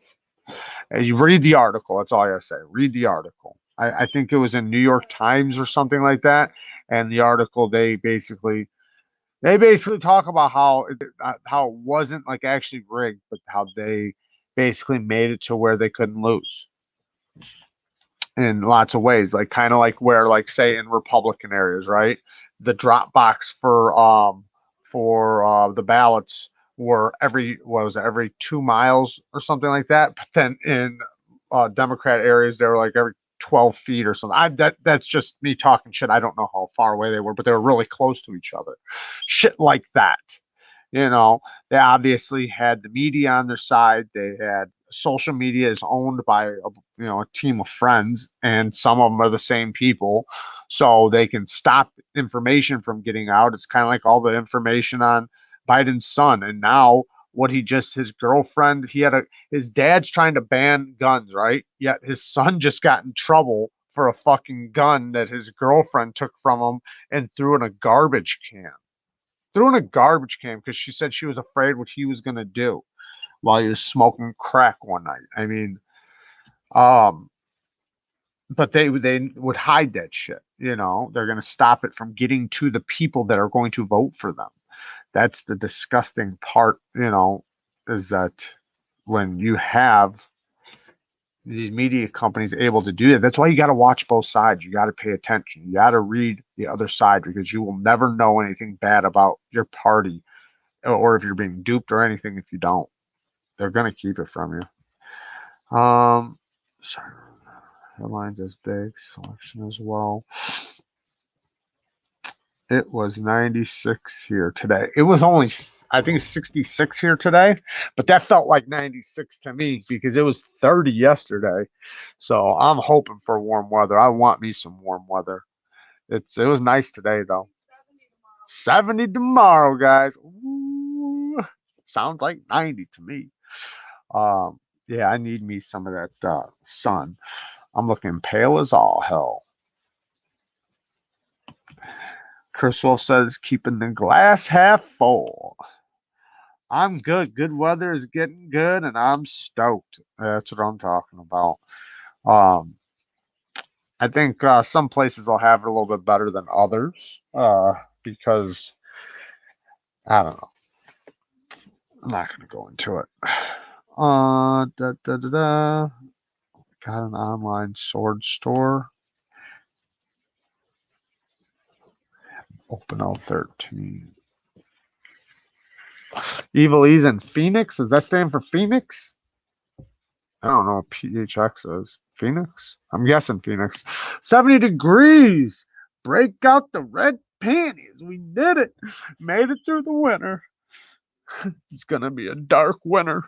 you read the article. That's all I gotta say. Read the article. I think it was in New York Times or something like that. And the article they basically talk about how it wasn't like actually rigged, but how they basically made it to where they couldn't lose in lots of ways. Like kind of like where like say in Republican areas, right? The drop box for the ballots were every 2 miles or something like that. But then in Democrat areas, they were like every 12 feet or something. That's just me talking shit. I don't know how far away they were, but they were really close to each other. Shit like that. You know, they obviously had the media on their side. They had social media is owned by a team of friends, and some of them are the same people, so they can stop information from getting out. It's kind of like all the information on Biden's son, and now what he just his girlfriend his dad's trying to ban guns, right? Yet his son just got in trouble for a fucking gun that his girlfriend took from him and threw in a garbage can. Threw in a garbage can because she said she was afraid what he was gonna do while he was smoking crack one night. I mean, um, but they would hide that shit. They're gonna stop it from getting to the people that are going to vote for them. That's the disgusting part. Is that when you have these media companies able to do that. That's why you got to watch both sides. You got to pay attention. You got to read the other side because you will never know anything bad about your party or if you're being duped or anything if you don't. They're gonna keep it from you. Sorry, headlines as big, selection as well. It was 96 here today. It was only, I think, 66 here today, but that felt like 96 to me because it was 30 yesterday. So I'm hoping for warm weather. I want me some warm weather. It was nice today though. 70 tomorrow, guys. Ooh, sounds like 90 to me. Um, yeah, I need me some of that sun. I'm looking pale as all hell. Chris Wolf says keeping the glass half full. I'm good. Good weather is getting good, and I'm stoked. That's what I'm talking about. Um, I think some places will have it a little bit better than others because I don't know. I'm not going to go into it. Da, da, da, da. Got an online sword store. Open L13. Evil E's in Phoenix? Does that stand for Phoenix? I don't know what PHX is. Phoenix? I'm guessing Phoenix. 70 degrees. Break out the red panties. We did it. Made it through the winter. It's going to be a dark winter.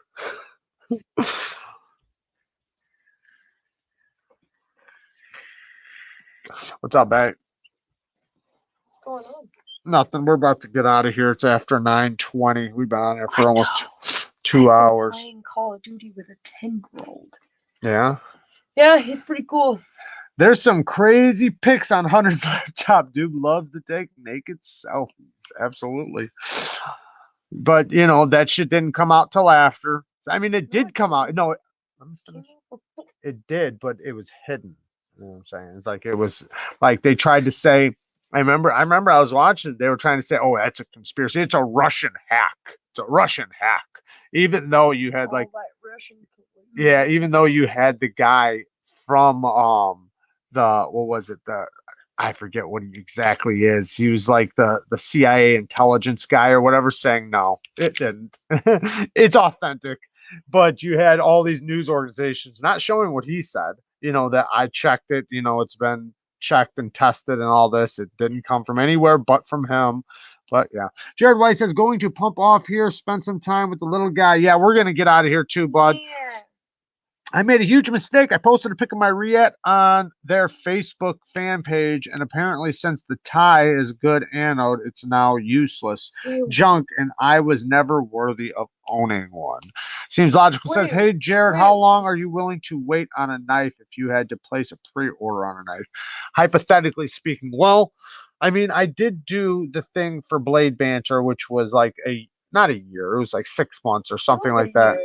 What's up, babe? going on? Nothing. We're about to get out of here. It's after 9:20. We've been on there for almost 2 hours. Playing Call of Duty with a 10-year-old. Yeah. Yeah, he's pretty cool. There's some crazy pics on Hunter's laptop. Dude loves to take naked selfies. Absolutely. But that shit didn't come out till after. I mean, it did come out. No, it did, but it was hidden. You know what I'm saying? It's like it was like they tried to say. I remember I was watching. They were trying to say, "Oh, that's a conspiracy. It's a Russian hack. It's a Russian hack." Even though you had even though you had the guy from the what was it, the I forget what he exactly is. He was like the CIA intelligence guy or whatever, saying no, it didn't. It's authentic. But you had all these news organizations not showing what he said, that I checked it, it's been checked and tested and all this. It didn't come from anywhere but from him. But yeah. Jared White says, going to pump off here, spend some time with the little guy. Yeah, we're going to get out of here too, bud. Yeah. I made a huge mistake. I posted a pic of my Riette on their Facebook fan page, and apparently, since the tie is good anode, it's now useless. Junk, and I was never worthy of owning one. Seems logical. Says, hey, Jared, how long are you willing to wait on a knife if you had to place a pre-order on a knife? Hypothetically speaking, well, I mean, I did do the thing for Blade Banter, which was like not a year, it was like 6 months or something like that.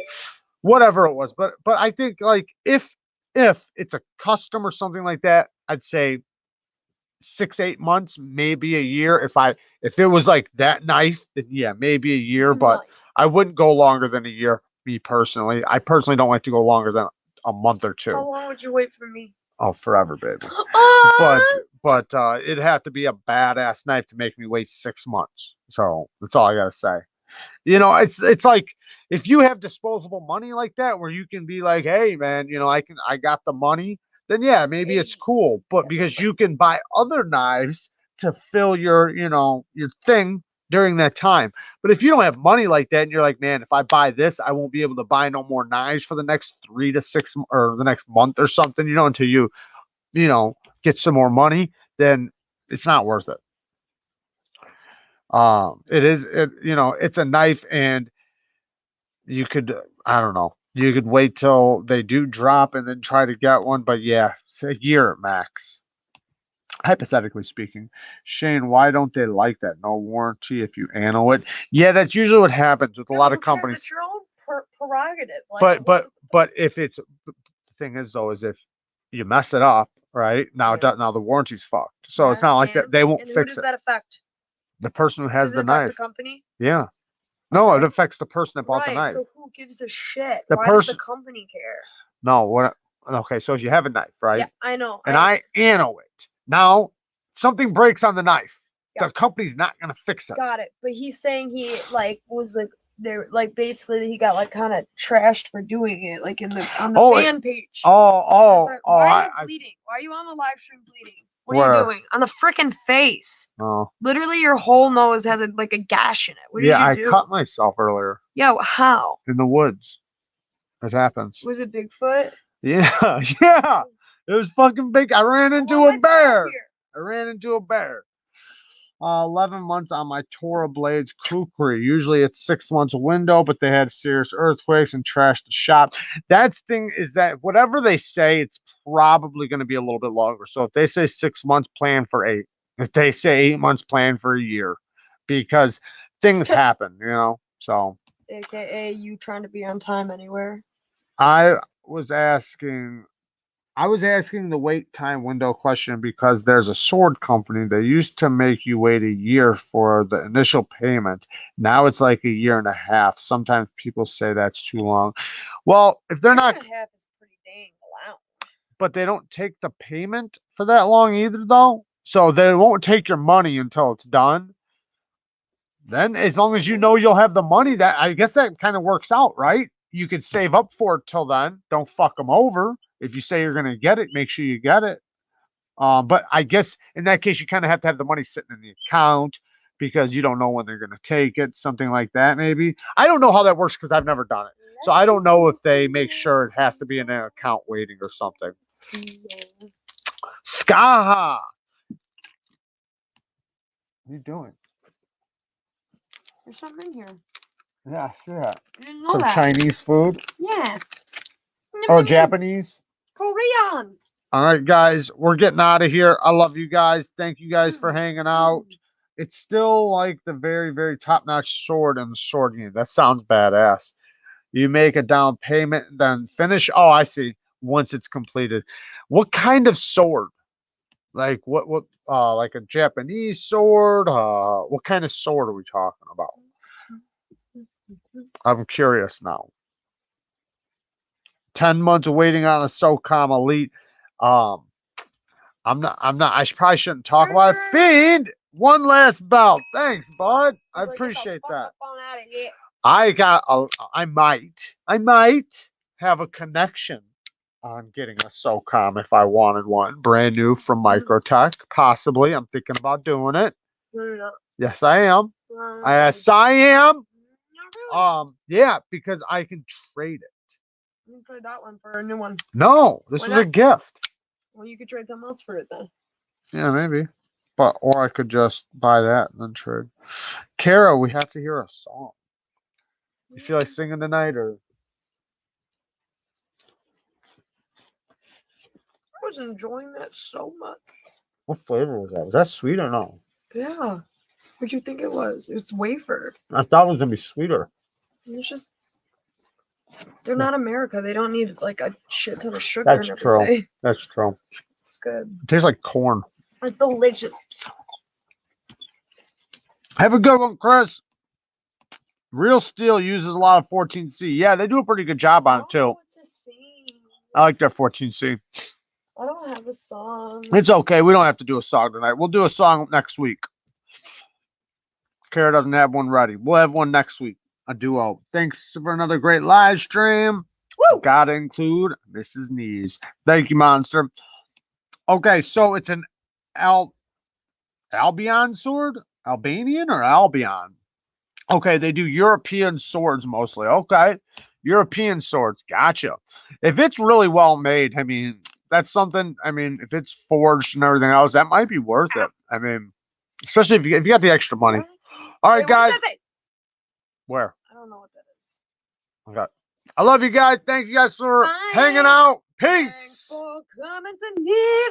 Whatever it was, but I think like if it's a custom or something like that, I'd say 6-8 months, maybe a year. If it was like that knife, then yeah, maybe a year, but I wouldn't go longer than a year. Me personally, I personally don't like to go longer than a month or two. How long would you wait for me? Oh, forever, baby. But it'd have to be a badass knife to make me wait 6 months. So that's all I gotta say. It's like if you have disposable money like that where you can be like, hey man, I got the money, then yeah, maybe it's cool. But because you can buy other knives to fill your thing during that time. But if you don't have money like that and you're like, man, if I buy this, I won't be able to buy no more knives for the next 3 to 6 or the next month or something, until you get some more money, then it's not worth it. It's a knife, and you could, I don't know, you could wait till they do drop and then try to get one, but yeah, it's a year at max. Hypothetically speaking. Shane, why don't they like that? No warranty if you anno it. Yeah, that's usually what happens with a lot of companies. It's your own prerogative. But if it's the thing is though, is if you mess it up, right? Now the warranty's fucked. So it's not like that they won't fix it. Who does that affect? The person who has the knife. The company? Yeah. No, it affects the person that bought the knife. So who gives a shit? Why does the company care? No, okay, so if you have a knife, right? Yeah, I know. And I anno it. Now, something breaks on the knife. Yeah. The company's not going to fix it. Got it. But he's saying he was basically he got kind of trashed for doing it on the fan page. Why are you bleeding? Why are you on the live stream bleeding? What are you doing? On the freaking face. Oh. Literally, your whole nose has a gash in it. What did you do? I cut myself earlier. Yeah, how? In the woods. It happens. Was it Bigfoot? Yeah, yeah. It was fucking big. I ran into a bear. 11 months on my Tora Blades kukri. Usually it's 6 months window, but they had serious earthquakes and trashed the shop. That's thing is that whatever they say, it's probably going to be a little bit longer. So if they say 6 months, plan for 8. If they say 8 months, plan for a year, because things happen, so. AKA you trying to be on time anywhere. I was asking the wait time window question because there's a sword company that used to make you wait a year for the initial payment. Now it's like a year and a half. Sometimes people say that's too long. Well, if they're not, a year and a half is pretty dang loud. But they don't take the payment for that long either, though. So they won't take your money until it's done. Then, as long as you'll have the money, that I guess that kind of works out, right? You can save up for it till then. Don't fuck them over. If you say you're going to get it, make sure you get it. But I guess in that case, you kind of have to have the money sitting in the account because you don't know when they're going to take it, something like that, maybe. I don't know how that works because I've never done it. So I don't know if they make sure it has to be in an account waiting or something. Skaha. What are you doing? There's something in here. Yeah, I see that. I didn't know Some that. Chinese food. Yeah. Or Japanese. Korean. All right, guys, we're getting out of here. I love you guys. Thank you guys for hanging out. It's still like the very, very top-notch sword in the sword game. That sounds badass. You make a down payment, then finish. Oh, I see. Once it's completed. What kind of sword? Like what like a Japanese sword? What kind of sword are we talking about? I'm curious now. 10 months of waiting on a SOCOM Elite. Um, I probably shouldn't talk about it. Fiend, one last belt. Thanks, bud. I appreciate that. I might have a connection on getting a SOCOM if I wanted one. Brand new from Microtech. Possibly. I'm thinking about doing it. Yes, I am. Yes, I am. Yeah, because I can trade it. You can trade that one for a new one. No, this was a gift. Well, you could trade something else for it then. Yeah, maybe. Or I could just buy that and then trade. Kara, we have to hear a song. You feel like singing tonight, or? I was enjoying that so much. What flavor was that? Was that sweet or no? Yeah. What'd you think it was? It's wafer. I thought it was gonna be sweeter. It's just they're not America. They don't need like a shit ton of sugar That's and true. everything. That's true. It's good. It tastes like corn. It's delicious. Have a good one, Chris. Real Steel uses a lot of 14C. Yeah, they do a pretty good job on it too. I like their 14C. I don't have a song. It's okay. We don't have to do a song tonight. We'll do a song next week. Kara doesn't have one ready. We'll have one next week. A duo. Thanks for another great live stream. Woo! Gotta include Mrs. Neves. Thank you, Monster. Okay, so it's an Albion sword? Albanian or Albion? Okay, they do European swords mostly. Okay. European swords. Gotcha. If it's really well made, I mean, that's something. I mean, if it's forged and everything else, that might be worth it. I mean, especially if you got the extra money. All right, guys. Where? I don't know what that is. Okay. I love you guys. Thank you guys for hanging out. Peace. Thanks for coming to Neevesknives.